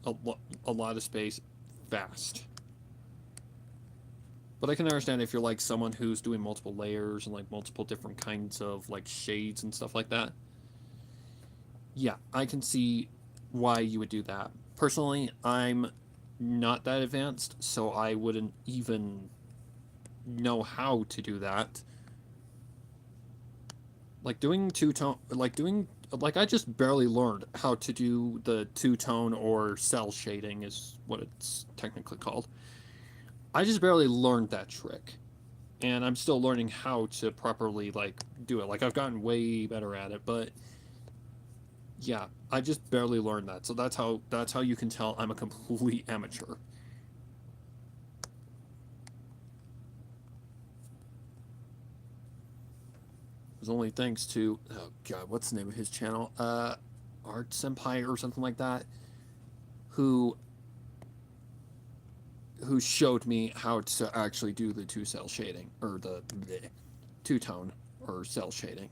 a lot of space fast. But I can understand if you're like someone who's doing multiple layers and like multiple different kinds of like shades and stuff like that. Yeah, I can see why you would do that. Personally, I'm not that advanced, so I wouldn't even know how to do that. Like doing two-tone, like I just barely learned how to do the two-tone or cell shading is what it's technically called. I just barely learned that trick. And I'm still learning how to properly like do it. Like I've gotten way better at it, but yeah, I just barely learned that. So that's how you can tell I'm a complete amateur. It was only thanks to, oh god, what's the name of his channel? Art Senpai or something like that, who showed me how to actually do the two cell shading or the two tone or cell shading.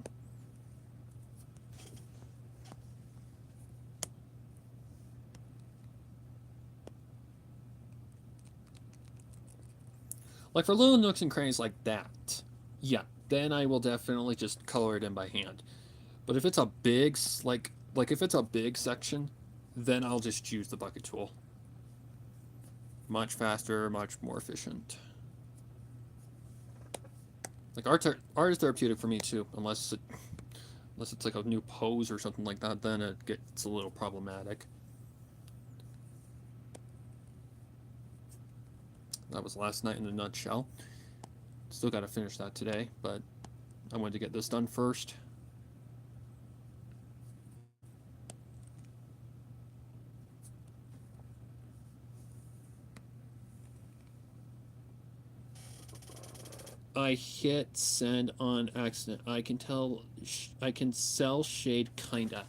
Like for little nooks and crannies like that, yeah, then I will definitely just color it in by hand. But if it's a big like if it's a big section, then I'll just use the bucket tool. Much faster, much more efficient. Like art is therapeutic for me too, unless it's like a new pose or something like that, then it gets a little problematic. That was last night in a nutshell. Still got to finish that today, but I wanted to get this done first. I hit send on accident. I can tell, I can cell shade kinda.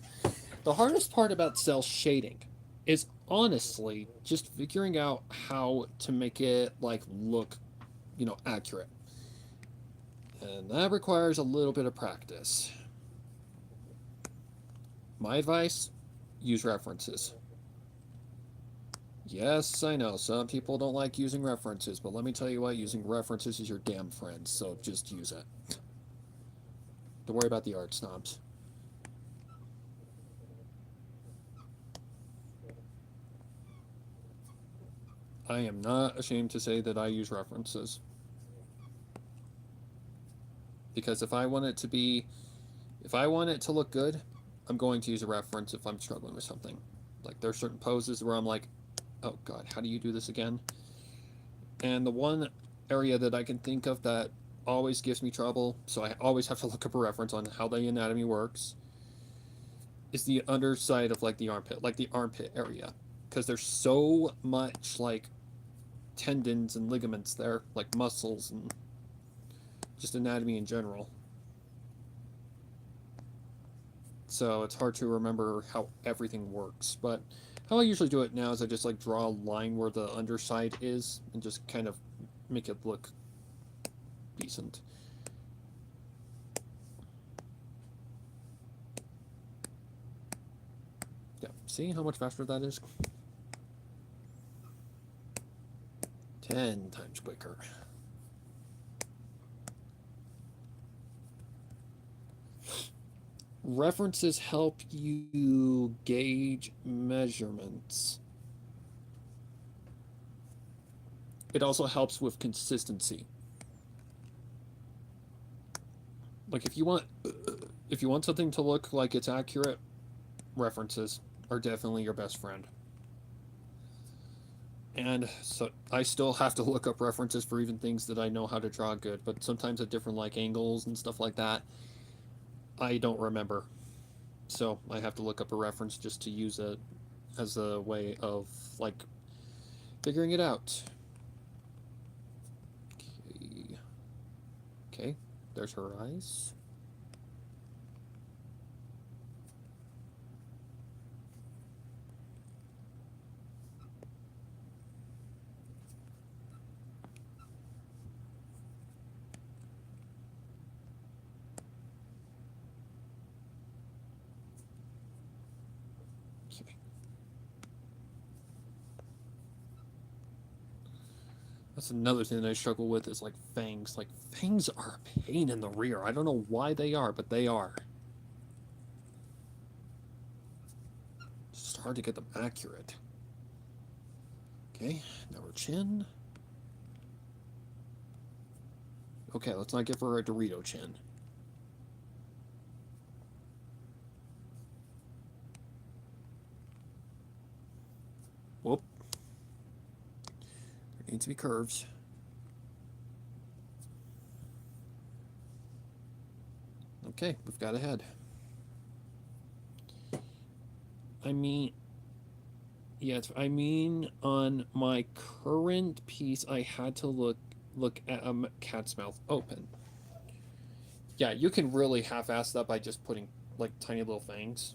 The hardest part about cell shading is honestly just figuring out how to make it like look, accurate. And that requires a little bit of practice. My advice, use references. Yes, I know, some people don't like using references, but let me tell you what, using references is your damn friend, so just use it. Don't worry about the art snobs. I am not ashamed to say that I use references. Because if I want it to look good, I'm going to use a reference if I'm struggling with something. Like there are certain poses where I'm like, oh god, how do you do this again? And the one area that I can think of that always gives me trouble, so I always have to look up a reference on how the anatomy works, is the underside of like the armpit, like the armpit area, because there's so much like tendons and ligaments there, like muscles and just anatomy in general. So it's hard to remember how everything works. But how I usually do it now is I just like draw a line where the underside is and just kind of make it look decent. Yeah, see how much faster that is? 10 times quicker. References help you gauge measurements. It also helps with consistency. Like if you want something to look like it's accurate, references are definitely your best friend. And so I still have to look up references for even things that I know how to draw good, but sometimes at different like angles and stuff like that, I don't remember. So I have to look up a reference just to use it as a way of like figuring it out. Okay. Okay, there's her eyes. Okay. That's another thing that I struggle with is like fangs. Like fangs are a pain in the rear. I don't know why they are, but they are. It's just hard to get them accurate. Okay, now her chin. Okay, let's not give her a Dorito chin. Whoop. There needs to be curves. Okay, we've got a head. I mean, yes, I mean, on my current piece, I had to look at a cat's mouth open. Yeah, you can really half-ass that by just putting like tiny little fangs.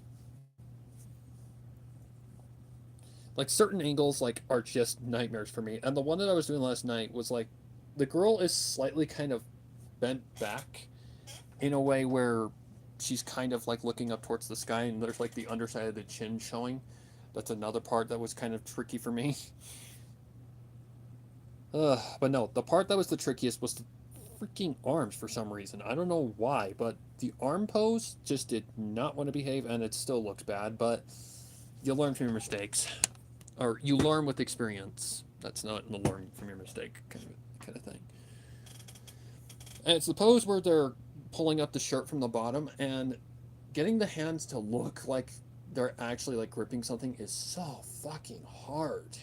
Like certain angles like are just nightmares for me. And the one that I was doing last night was like the girl is slightly kind of bent back in a way where she's kind of like looking up towards the sky and there's like the underside of the chin showing. That's another part that was kind of tricky for me. But no, the part that was the trickiest was the freaking arms for some reason. I don't know why, but the arm pose just did not want to behave and it still looked bad, but you learn from your mistakes. Or you learn with experience. That's not the learn from your mistake kind of thing. And it's the pose where they're pulling up the shirt from the bottom and getting the hands to look like they're actually like gripping something is so fucking hard.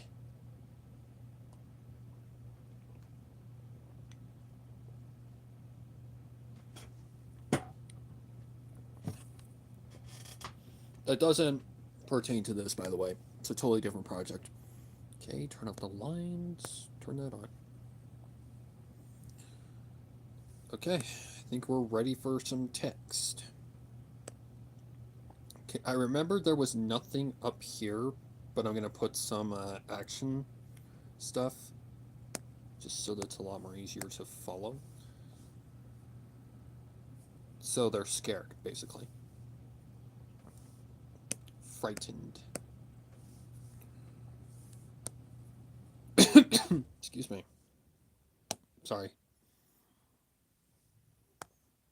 That doesn't pertain to this, by the way. It's a totally different project. Okay, turn up the lines. Turn that on. Okay, I think we're ready for some text. Okay, I remember there was nothing up here, but I'm going to put some action stuff just so that's a lot more easier to follow. So they're scared, basically. Frightened. Excuse me. Sorry.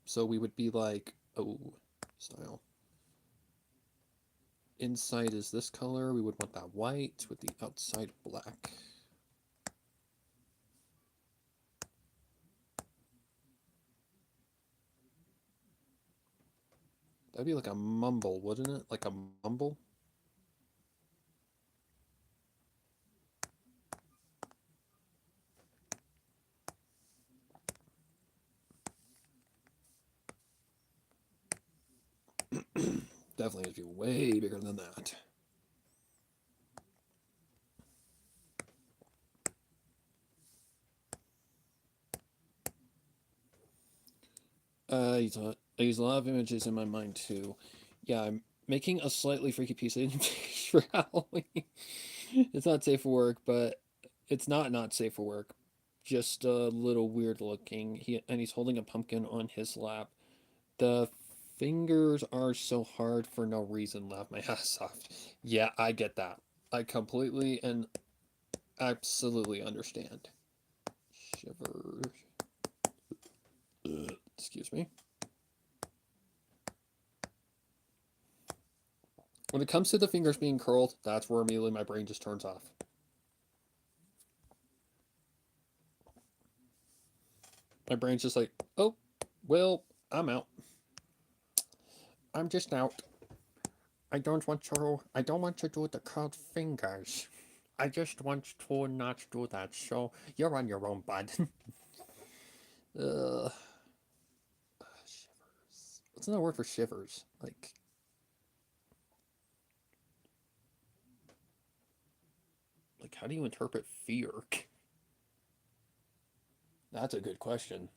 So we would be like, oh, style. Inside is this color. We would want that white with the outside black. That'd be like a mumble, wouldn't it? Like a mumble? Definitely has to be way bigger than that. I use a lot of images in my mind too. Yeah, I'm making a slightly freaky piece of image for Halloween. It's not safe for work, but it's not safe for work. Just a little weird looking. He's holding a pumpkin on his lap. The fingers are so hard for no reason. Laugh my ass off. Yeah, I get that. I completely and absolutely understand. Shivers. Excuse me. When it comes to the fingers being curled, that's where immediately my brain just turns off. My brain's just like, oh, well, I'm out. I'm just out. I don't want to do the curled fingers. I just want to not do that. So you're on your own, bud. Shivers. What's another word for shivers? Like how do you interpret fear? That's a good question.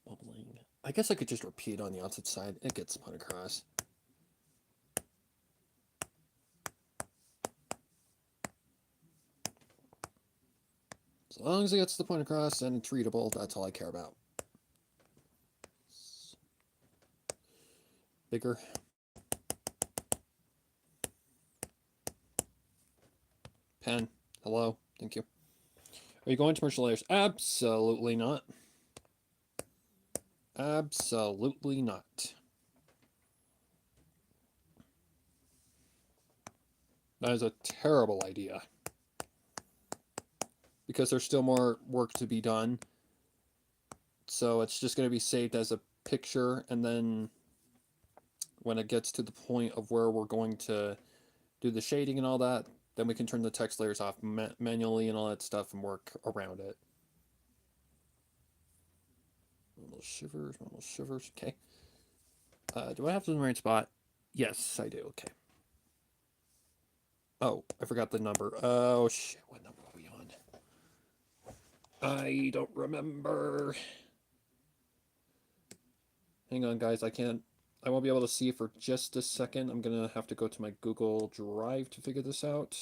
Bubbling. I guess I could just repeat on the opposite side. It gets put across. As long as it gets the point across and it's readable, that's all I care about. Bigger. Pen. Hello. Thank you. Are you going to commercial layers? Absolutely not. Absolutely not. That is a terrible idea. Because there's still more work to be done. So it's just going to be saved as a picture, and then when it gets to the point of where we're going to do the shading and all that, then we can turn the text layers off manually and all that stuff and work around it. Little shivers. Okay. Do I have the right spot? Yes, I do. Okay. Oh, I forgot the number. Oh, shit. What number are we on? I don't remember. Hang on, guys. I won't be able to see it for just a second. I'm going to have to go to my Google Drive to figure this out.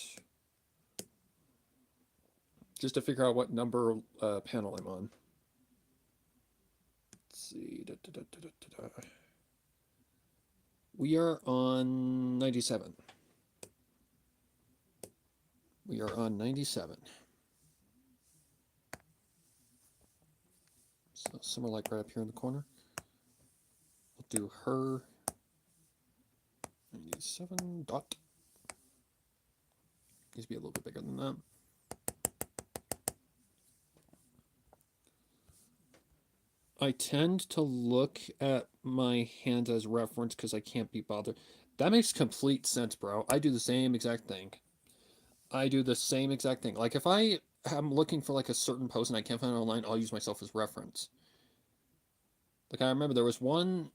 Just to figure out what number panel I'm on. Let's see. We are on 97. We are on 97. So somewhere like right up here in the corner. We'll do her 97 dot. Needs to be a little bit bigger than that. I tend to look at my hand as reference because I can't be bothered. That makes complete sense, bro. I do the same exact thing. Like if I am looking for like a certain post and I can't find it online, I'll use myself as reference. Like I remember there was one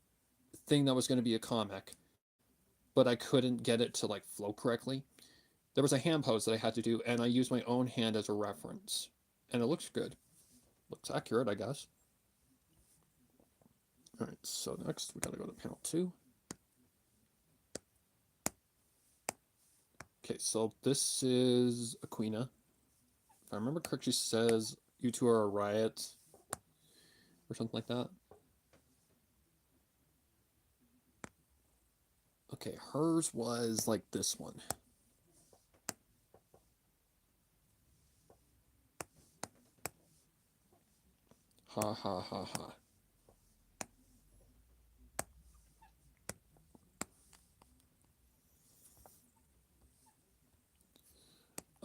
thing that was going to be a comic, but I couldn't get it to like flow correctly. There was a hand pose that I had to do, and I used my own hand as a reference, and it looks good. Looks accurate, I guess. All right, so next we gotta go to panel 2. Okay, so this is Aquina. If I remember correctly, she says, "You two are a riot," or something like that. Okay, hers was like this one. Ha ha ha ha.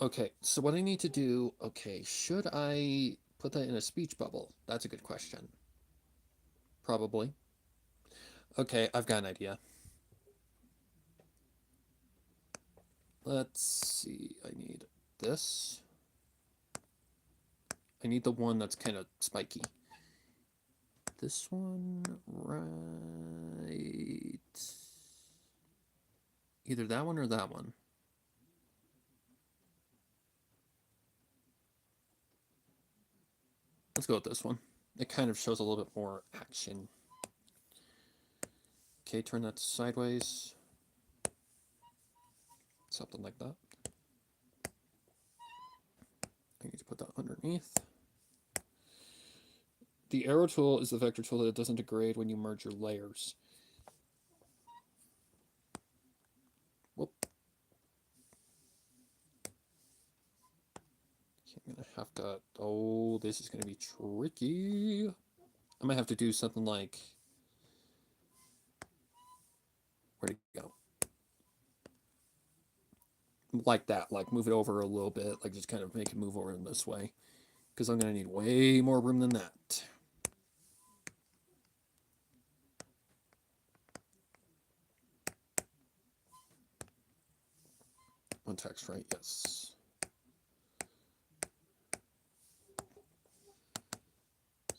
Okay, so what I need to do, okay, should I put that in a speech bubble? That's a good question. Probably. Okay, I've got an idea. Let's see, I need this. I need the one that's kind of spiky. This one right Either that one or that one. Let's go with this one. It kind of shows a little bit more action. Okay, turn that sideways. Something like that. I need to put that underneath. The arrow tool is the vector tool that doesn't degrade when you merge your layers. Whoop. Okay, I'm gonna have to... Oh, this is gonna be tricky. I might have to do something like... Where'd it go? Like that, like move it over a little bit, like just kind of make it move over in this way. Because I'm gonna need way more room than that. On text, right? Yes.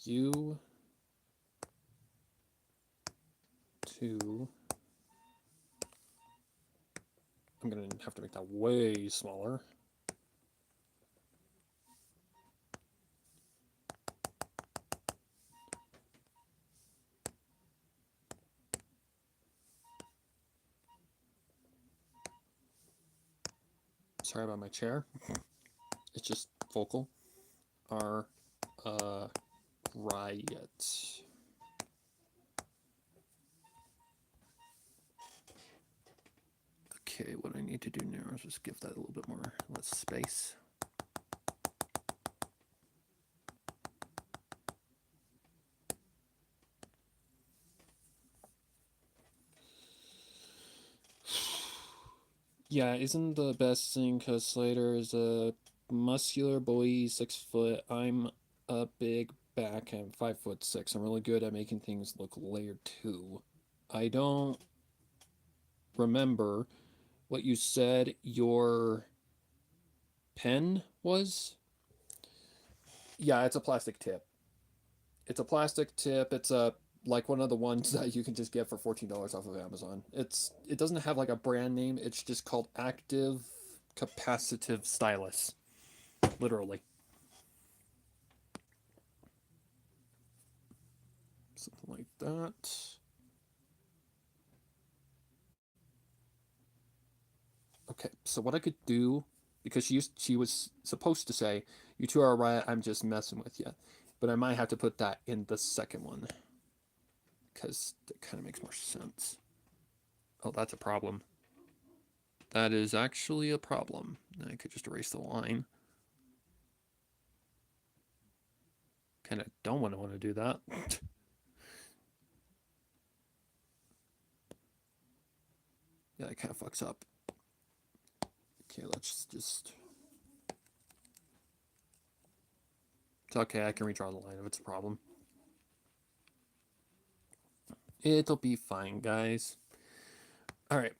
U 2. I'm gonna have to make that way smaller. Sorry about my chair. It's just vocal. R riot. Okay, what I need to do now is just give that a little bit more less space. Yeah, isn't the best thing because Slater is a muscular boy, 6 foot. I'm a big back. I'm 5'6". I'm really good at making things look layered too. I don't remember what you said your pen was. Yeah, it's a plastic tip. It's a plastic tip. It's a like one of the ones that you can just get for $14 off of Amazon. It doesn't have like a brand name. It's just called Active Capacitive Stylus. Literally. Something like that. Okay, so what I could do, because she was supposed to say, "You two are right. I'm just messing with you," but I might have to put that in the second one because it kind of makes more sense. Oh, that's a problem. That is actually a problem. I could just erase the line. Kind of don't want to do that. Yeah, it kind of fucks up. Okay, let's just... It's okay, I can redraw the line if it's a problem. It'll be fine, guys. Alright,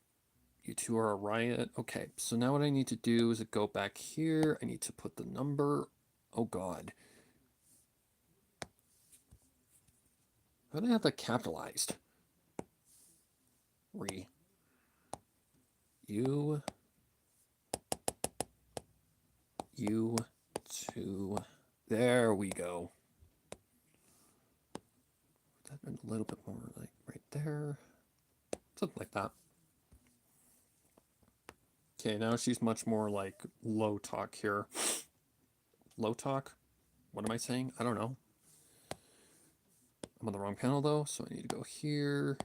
you two are a riot. Okay, so now what I need to do is go back here. I need to put the number... Oh, God. How do I have that capitalized? You 2. There we go. That been a little bit more like right there. Something like that. Okay, now she's much more like low talk here. Low talk? What am I saying? I don't know. I'm on the wrong panel though, so I need to go here.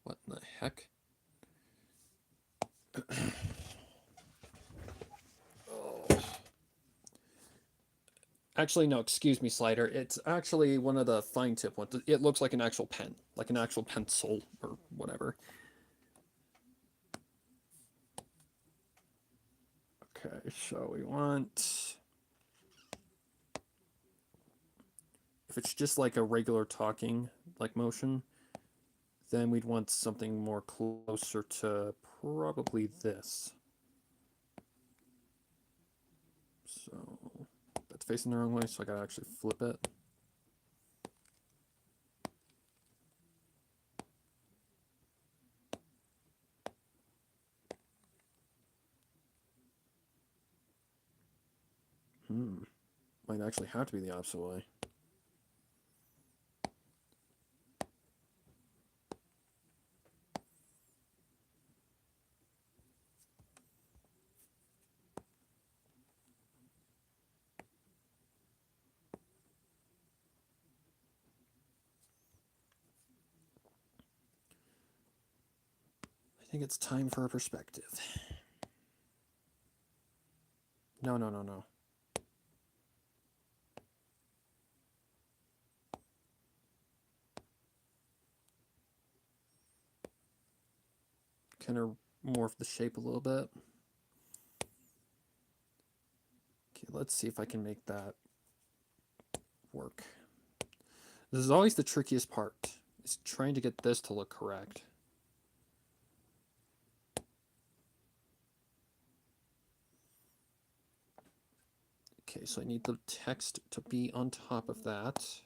What in the heck? Oh. Actually, no, excuse me, Slider. It's actually one of the fine tip ones. It looks like an actual pen, like an actual pencil or whatever. Okay, so we want... If it's just like a regular talking like motion, then we'd want something more closer to probably this. So that's facing the wrong way, so I gotta actually flip it. Might actually have to be the opposite way. I think it's time for a perspective. No, no, no, no. Kind of morph the shape a little bit. Okay, let's see if I can make that work. This is always the trickiest part, is trying to get this to look correct. Okay, so I need the text to be on top of that.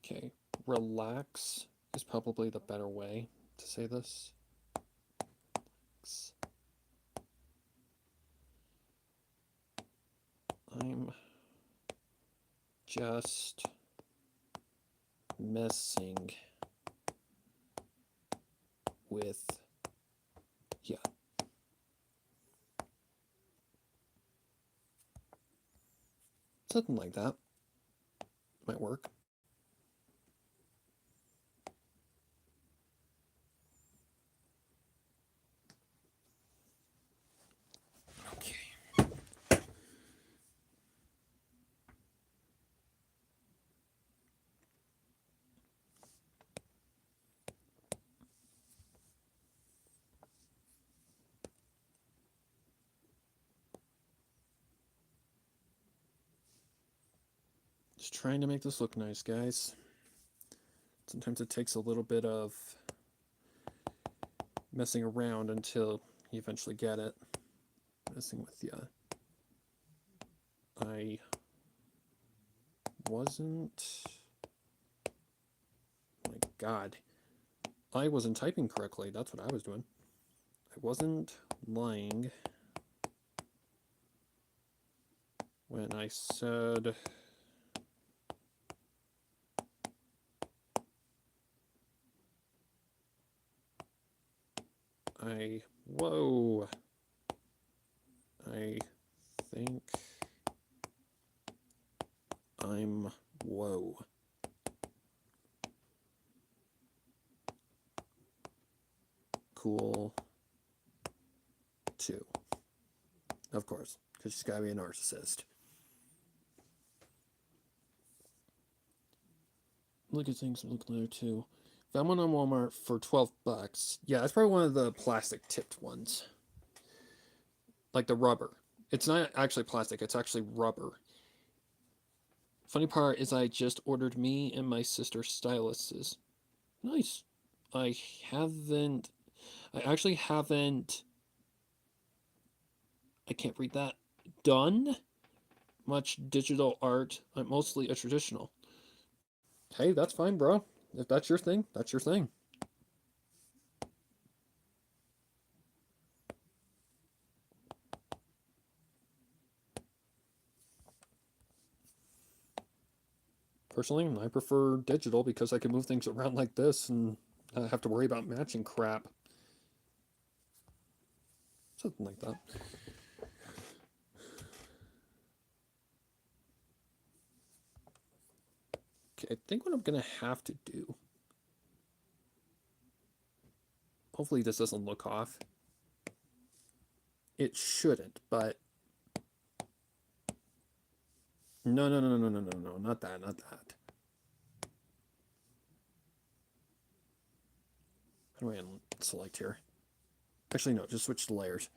Okay, relax is probably the better way to say this. I'm just messing with, yeah. Something like that might work. Okay. Just trying to make this look nice, guys. Sometimes it takes a little bit of messing around until you eventually get it. Messing with you. I wasn't... My God. I wasn't typing correctly. That's what I was doing. I wasn't lying when I said... Whoa. I think I'm whoa. Cool too. Of course, because she's gotta be a narcissist. Look at things look there too. Found one on Walmart for $12. Yeah, that's probably one of the plastic tipped ones. Like the rubber. It's not actually plastic, it's actually rubber. Funny part is I just ordered me and my sister styluses. Nice. I actually haven't, I can't read that, done much digital art. I'm mostly a traditional. Hey, that's fine, bro. If that's your thing, that's your thing. Personally, I prefer digital because I can move things around like this and not have to worry about matching crap. Something like that. Okay, I think what I'm going to have to do... Hopefully this doesn't look off. It shouldn't, but... No, no, no, no, no, no, no, not that, not that. How do I select here? Actually, no, just switch to layers.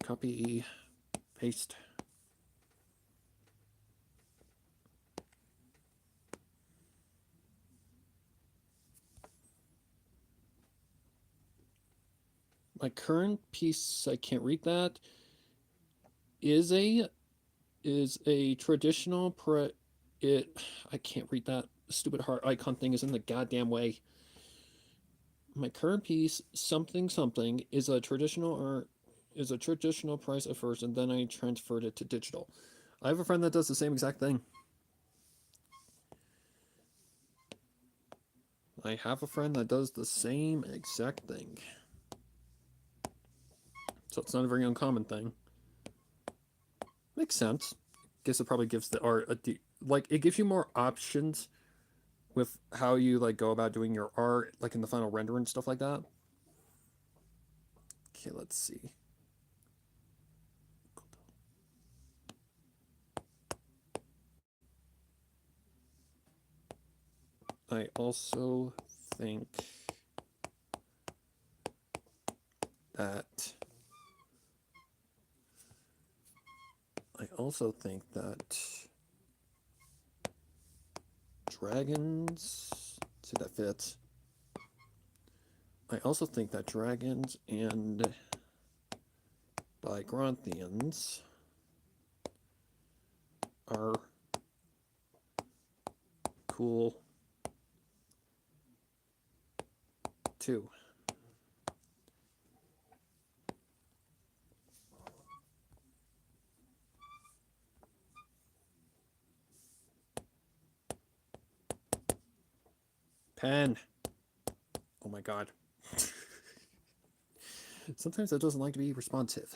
Copy, paste. My current piece, I can't read that, is a traditional I can't read that. Stupid heart icon thing is in the goddamn way. My current piece, something something, is a traditional price at first, and then I transferred it to digital. I have a friend that does the same exact thing. I have a friend that does the same exact thing. So it's not a very uncommon thing. Makes sense. Guess it probably gives the art like it gives you more options with how you like go about doing your art, like in the final render and stuff like that. Okay, let's see. I also think that dragons. See, that fits. I also think that dragons and Bygrontians are cool too. Pen. Oh my god. Sometimes it doesn't like to be responsive.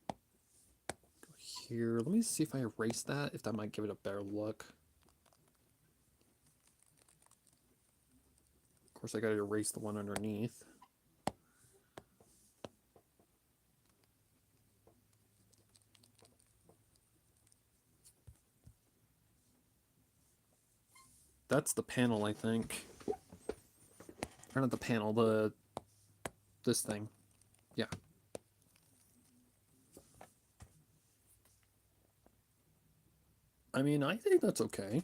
Go here. Let me see if I erase that, if that might give it a better look. Of course, I gotta erase the one underneath. That's the panel, I think. Or not the panel, this thing. Yeah. I mean, I think that's okay.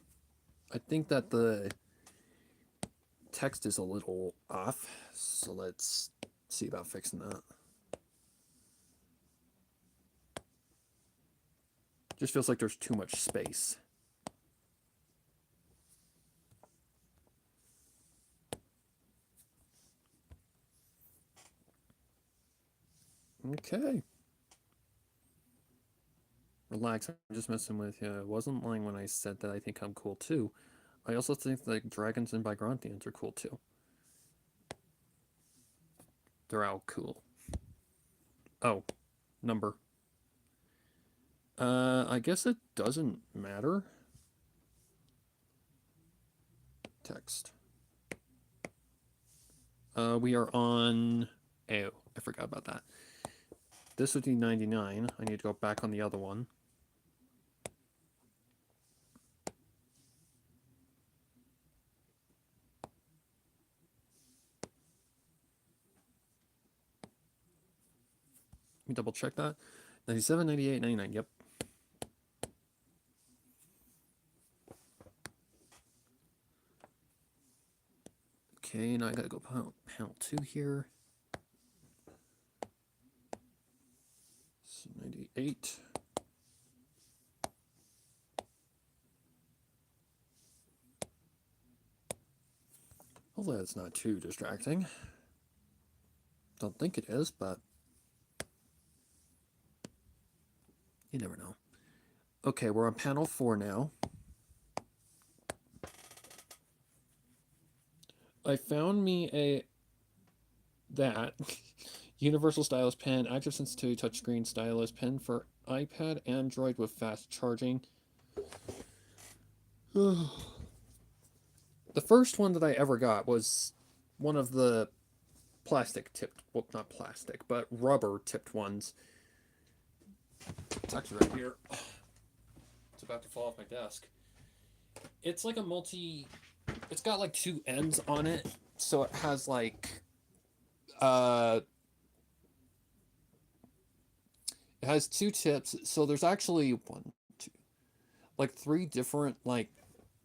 I think that the text is a little off, so let's see about fixing that. Just feels like there's too much space. Okay. Relax, I'm just messing with you. I wasn't lying when I said that I think I'm cool too. I also think that dragons and Bygrontians are cool too. They're all cool. Oh, number. I guess it doesn't matter. Text. We are on... Oh, I forgot about that. This would be 99. I need to go back on the other one. Let me double check that. 97, 98, 99. Yep. Okay, now I gotta go panel 2 here. So 98. Hopefully that's not too distracting. Don't think it is, but you never know. Okay, we're on panel 4 now. I found me that universal stylus pen, active sensitivity touchscreen stylus pen for iPad, Android with fast charging. The first one that I ever got was one of the plastic tipped, well, not plastic, but rubber tipped ones. It's actually right here. It's about to fall off my desk. It's like a it's got like two ends on it, so it has like it has two tips, so there's actually one, two, like three different like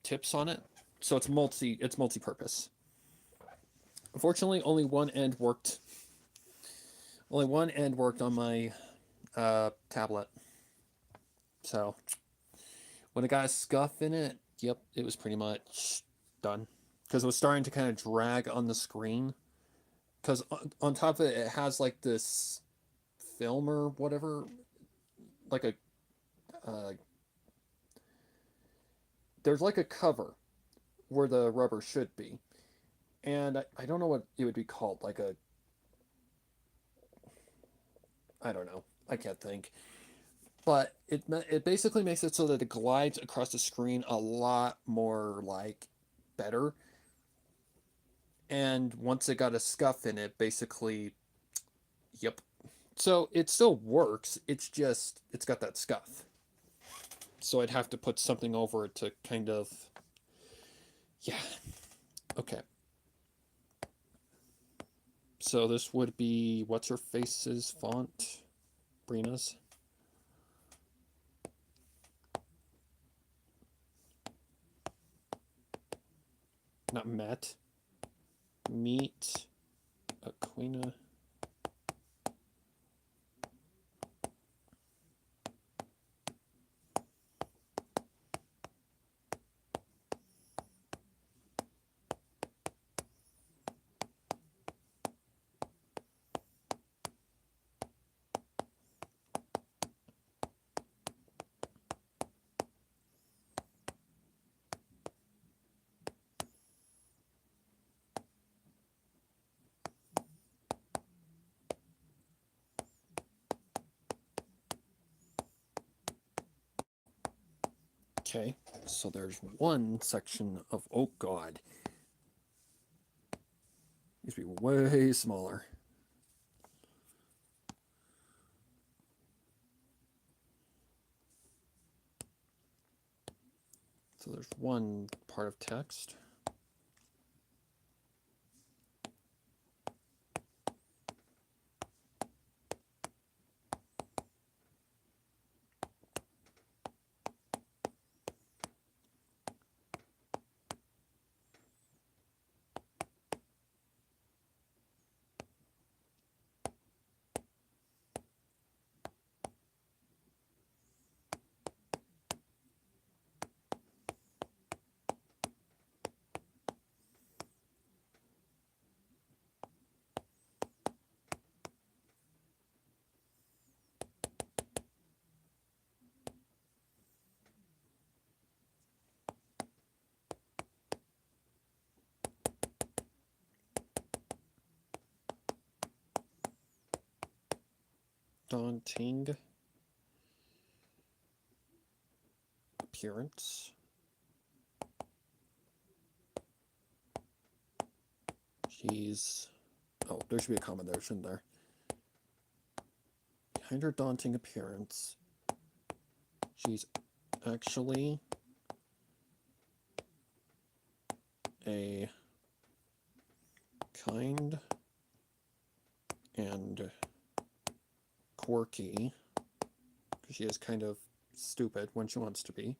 tips on it, so it's multi-purpose. Unfortunately, only one end worked. Only one end worked on my tablet. So when it got a scuff in it, yep, it was pretty much done. because it was starting to kind of drag on the screen. Because on top of it, it has like this film or whatever, like a uh, there's like a cover where the rubber should be, and I don't know what it would be called, like a I don't know, I can't think, but it basically makes it so that it glides across the screen a lot more like better. And once it got a scuff in it, basically, yep. So it still works. It's just it's got that scuff. So I'd have to put something over it to kind of, yeah. Okay. So this would be what's her face's font, Brina's. Not Met. Meet Aquina. Okay, so there's one section of, oh god, needs to be way smaller. So there's one part of text. Daunting appearance. She's, oh, there should be a comma there, shouldn't there? Behind her daunting appearance, she's actually a kind and quirky, because she is kind of stupid when she wants to be.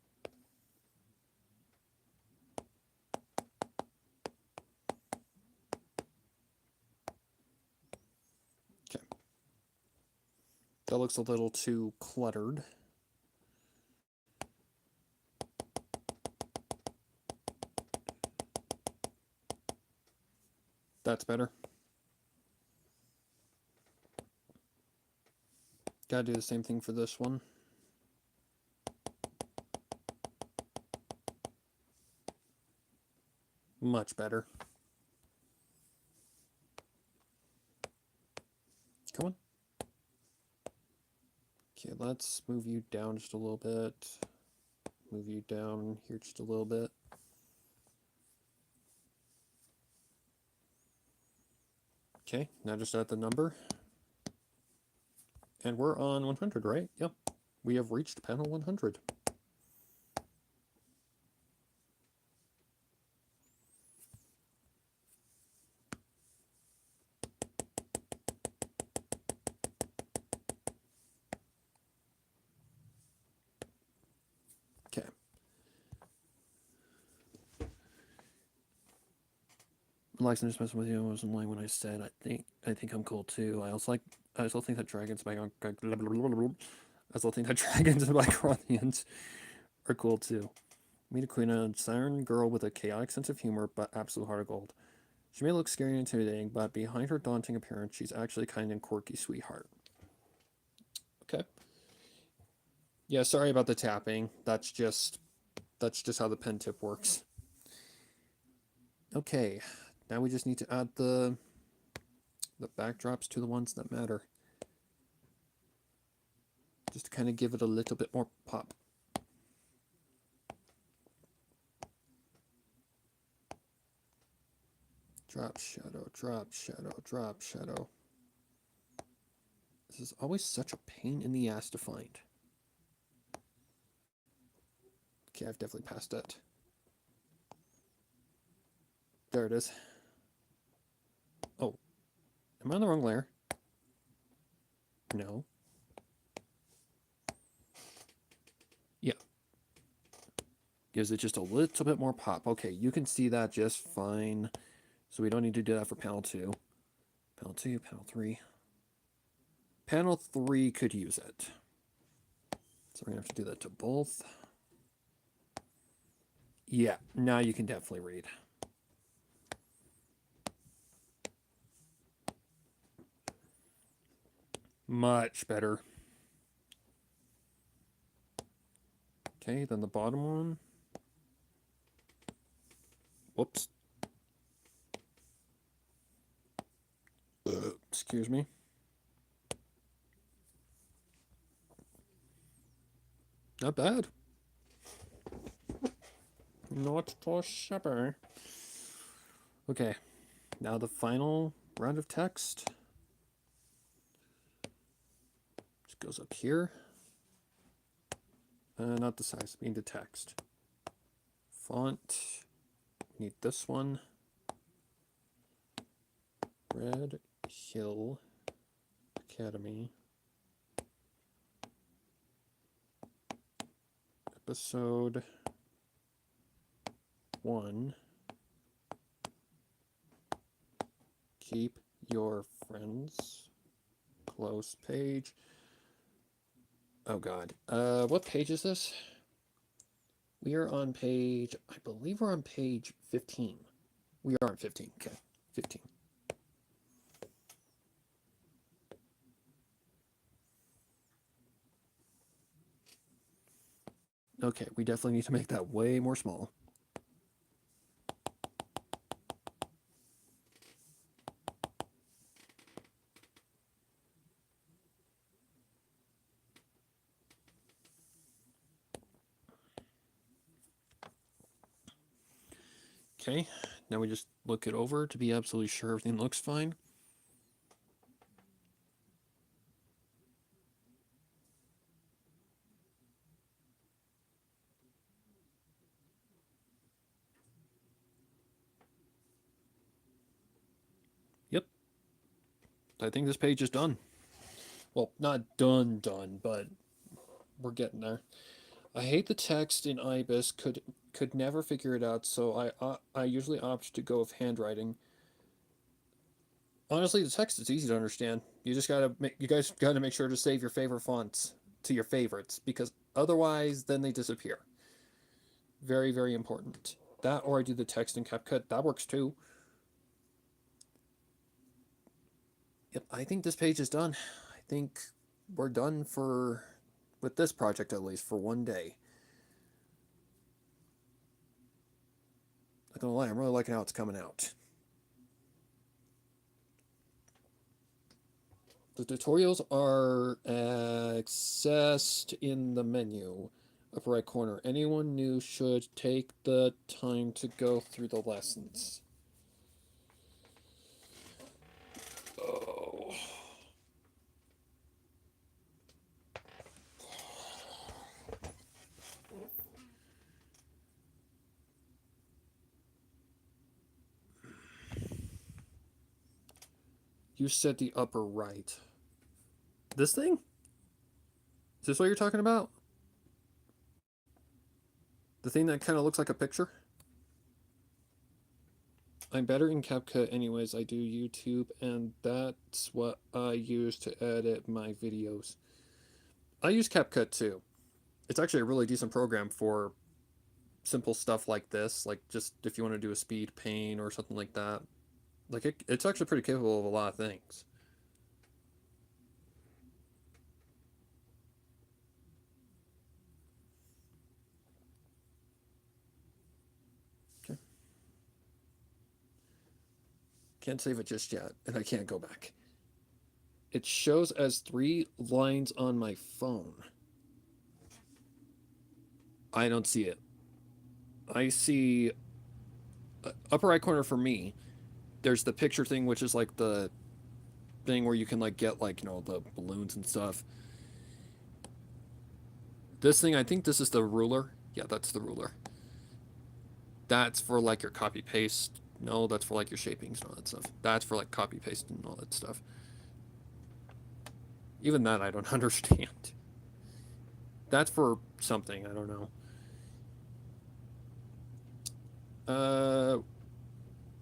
Okay. That looks a little too cluttered. That's better. Gotta do the same thing for this one. Much better. Come on. Okay, let's move you down just a little bit. Move you down here just a little bit. Okay, now just add the number. And we're on 100, right? Yep. We have reached panel 100. Okay. Likes and just messing with you. I wasn't lying when I said I think I'm cool too. I also think that dragons by I also think that dragons and Micronians are cool too. Meet a queen, a siren girl with a chaotic sense of humor, but absolute heart of gold. She may look scary and intimidating, but behind her daunting appearance, she's actually kind and quirky sweetheart. Okay. Yeah, sorry about the tapping. That's just how the pen tip works. Okay. Now we just need to add the backdrops to the ones that matter. Just to kind of give it a little bit more pop. Drop shadow, drop shadow, drop shadow. This is always such a pain in the ass to find. Okay, I've definitely passed it. There it is. Oh, am I on the wrong layer? No. Yeah. Gives it just a little bit more pop. Okay, you can see that just fine. So we don't need to do that for panel 2. Panel 2, panel 3. Panel 3 could use it. So we're going to have to do that to both. Yeah, now you can definitely read. Much better. Okay, then the bottom one. Whoops. Excuse me. Not bad. Not for shabby. Okay, now the final round of text. Just goes up here. Not the size, I mean the text. Font. Need this one. Red Hill Academy. Episode 1. Keep your friends close page. Oh god. What page is this? We are on page, I believe we're on page 15. We are on 15. Okay. 15. Okay, we definitely need to make that way more small. Okay, now we just look it over to be absolutely sure everything looks fine. Yep. I think this page is done. Well, not done, but we're getting there. I hate the text in IBIS. Could never figure it out, so I usually opt to go with handwriting. Honestly, the text is easy to understand. You guys gotta make sure to save your favorite fonts to your favorites because otherwise, then they disappear. Very, very important. That or I do the text in CapCut. That works too. Yep, I think this page is done. I think we're done with this project at least for one day. Not gonna lie, I'm really liking how it's coming out. The tutorials are accessed in the menu, upper right corner. Anyone new should take the time to go through the lessons. Oh. You said the upper right. This thing? Is this what you're talking about? The thing that kind of looks like a picture? I'm better in CapCut anyways. I do YouTube, and that's what I use to edit my videos. I use CapCut too. It's actually a really decent program for simple stuff like this, like just if you want to do a speed paint or something like that. Like it's actually pretty capable of a lot of things. Okay. Can't save it just yet, and I can't go back. It shows as 3 lines on my phone. I don't see it. I see upper right corner for me. There's the picture thing, which is like the thing where you can like get like the balloons and stuff. This thing, I think this is the ruler. Yeah, that's the ruler. That's for like your copy paste. No, that's for like your shapings and all that stuff. That's for like copy paste and all that stuff. Even that I don't understand. That's for something, I don't know.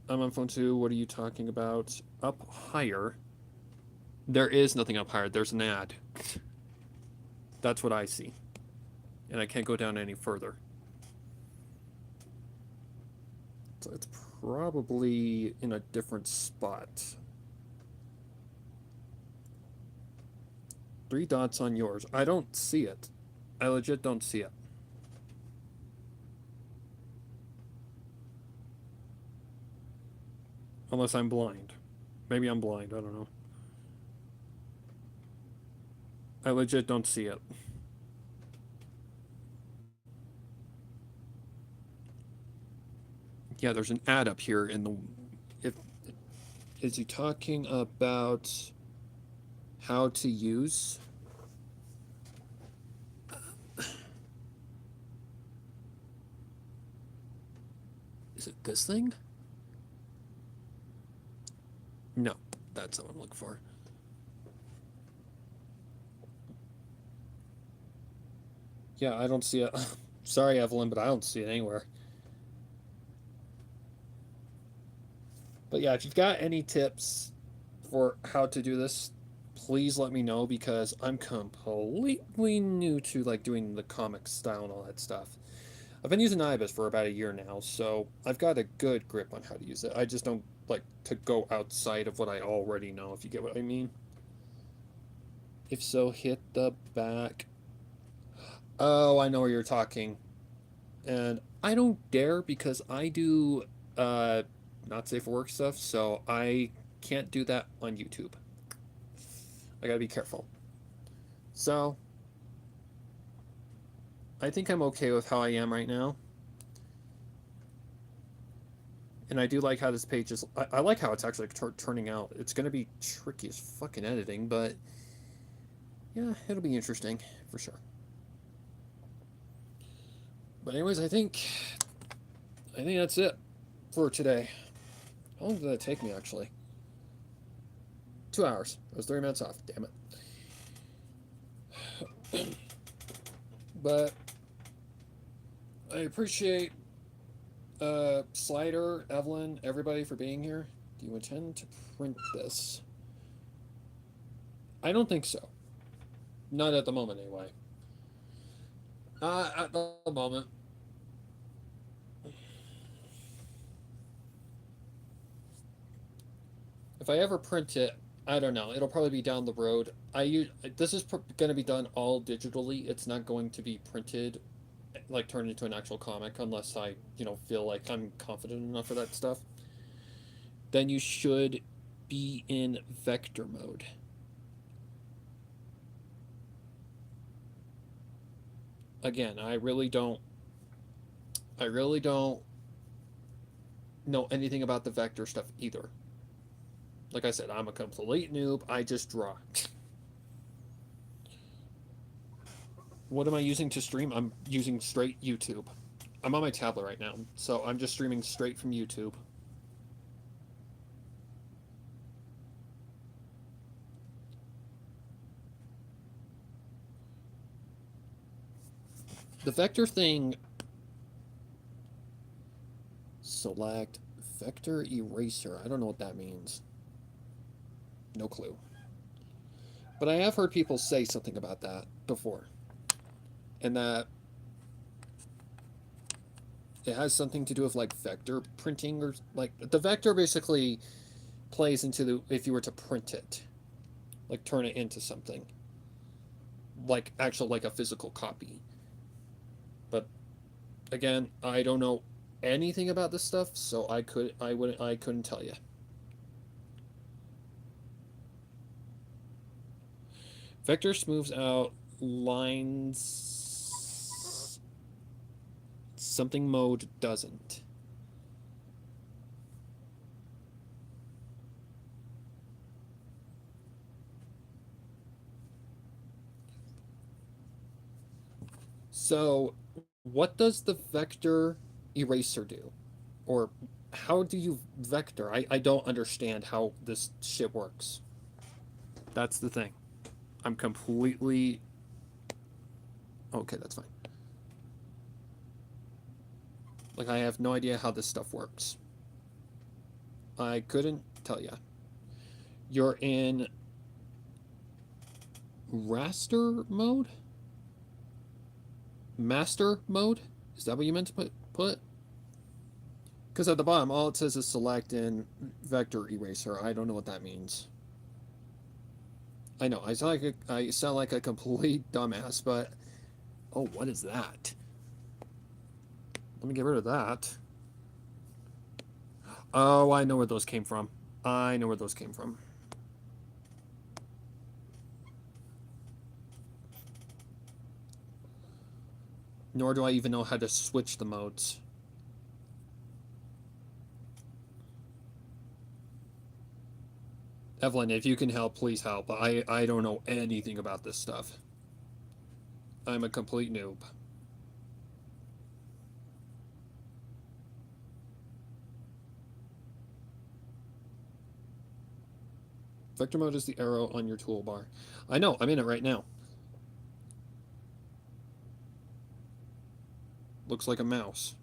I'm on phone 2. What are you talking about? Up higher. There is nothing up higher. There's an ad. That's what I see. And I can't go down any further. So it's probably in a different spot. 3 dots on yours. I don't see it. I legit don't see it. Unless I'm blind. Maybe I'm blind. I don't know. I legit don't see it. Yeah, there's an ad up here in the... If is he talking about how to use... Is it this thing? No, that's what I'm looking for. Yeah, I don't see it. Sorry, Evelyn, but I don't see it anywhere. But yeah, if you've got any tips for how to do this, please let me know because I'm completely new to like doing the comic style and all that stuff. I've been using IBIS for about a year now, so I've got a good grip on how to use it. I just don't like to go outside of what I already know, if you get what I mean. If so, hit the back. Oh, I know where you're talking. And I don't dare because I do not safe for work stuff, so I can't do that on YouTube. I gotta be careful. So, I think I'm okay with how I am right now. And I do like how this page is... I like how it's actually turning out. It's going to be tricky as fucking editing, but... Yeah, it'll be interesting, for sure. But anyways, I think that's it for today. How long did that take me, actually? 2 hours. I was 30 minutes off. Damn it. But I appreciate Slider, Evelyn, everybody for being here. Do you intend to print this? I don't think so. Not at the moment, anyway. At the moment. If I ever print it, I don't know. It'll probably be down the road. This is going to be done all digitally. It's not going to be printed, like turned into an actual comic, unless I, feel like I'm confident enough for that stuff. Then you should be in vector mode. Again, I really don't know anything about the vector stuff either. Like I said, I'm a complete noob. I just draw. What am I using to stream? I'm using straight YouTube. I'm on my tablet right now, so I'm just streaming straight from YouTube. The vector thing... Select vector eraser. I don't know what that means. No clue. But I have heard people say something about that before. And that It has something to do with like vector printing, or like the vector basically plays into the if you were to print it, like turn it into something like actual like a physical copy. But again, I don't know anything about this stuff, so I couldn't tell you. Vector smooths out lines. Something mode doesn't. So, what does the vector eraser do? Or how do you vector? I don't understand how this shit works. That's the thing. I'm completely. Okay, that's fine. Like, I have no idea how this stuff works. I couldn't tell you. You're in raster mode? Master mode? Is that what you meant to put? Because at the bottom, all it says is select in vector eraser. I don't know what that means. I know, I sound like a complete dumbass, but oh, what is that? Let me get rid of that. Oh, I know where those came from. I know where those came from. Nor do I even know how to switch the modes. Evelyn, if you can help, please help. I don't know anything about this stuff. I'm a complete noob. Vector mode is the arrow on your toolbar. I know, I'm in it right now. Looks like a mouse.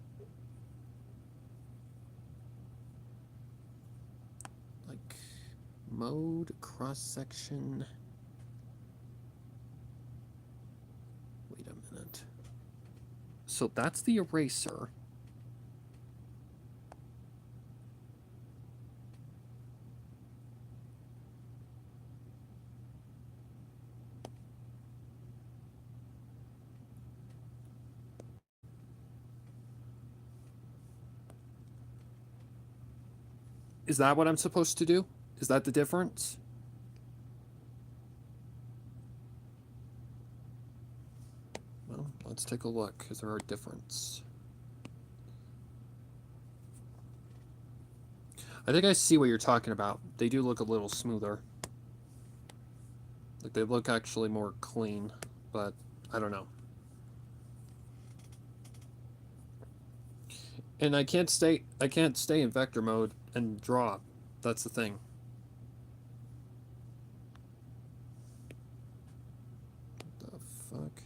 Like, mode, cross-section. Wait a minute. So that's the eraser. Is that what I'm supposed to do? Is that the difference? Well, let's take a look. Is there a difference? I think I see what you're talking about. They do look a little smoother. Like, they look actually more clean, but I don't know. And I can't stay in vector mode and draw. That's the thing. What the fuck?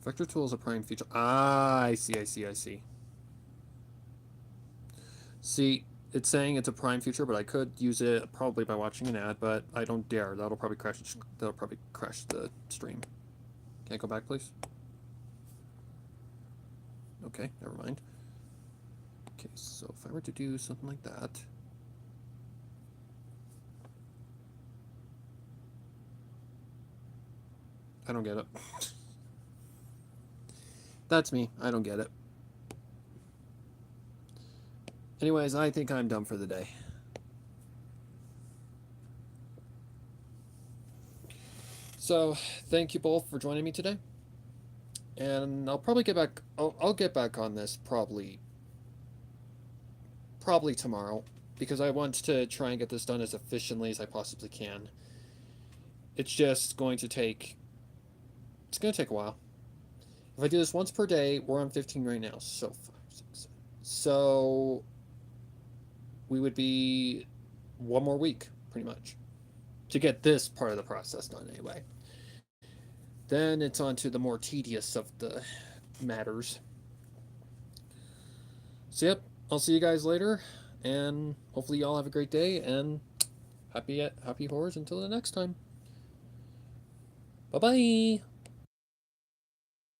Vector tool is a prime feature. Ah, I see. See, it's saying it's a prime feature, but I could use it probably by watching an ad, but I don't dare. That'll probably crash the stream. Can I go back, please? Okay, never mind. Okay, so if I were to do something like that. I don't get it. That's me. I don't get it. Anyways, I think I'm done for the day. So, thank you both for joining me today. And I'll probably get back. I'll get back on this probably tomorrow, because I want to try and get this done as efficiently as I possibly can. It's just going to take. It's going to take a while. If I do this once per day, we're on 15 right now. So 5, 6, 7. So we would be one more week, pretty much, to get this part of the process done anyway. Then it's on to the more tedious of the matters. So yep, I'll see you guys later, and hopefully y'all have a great day, and happy horrors until the next time. Bye bye.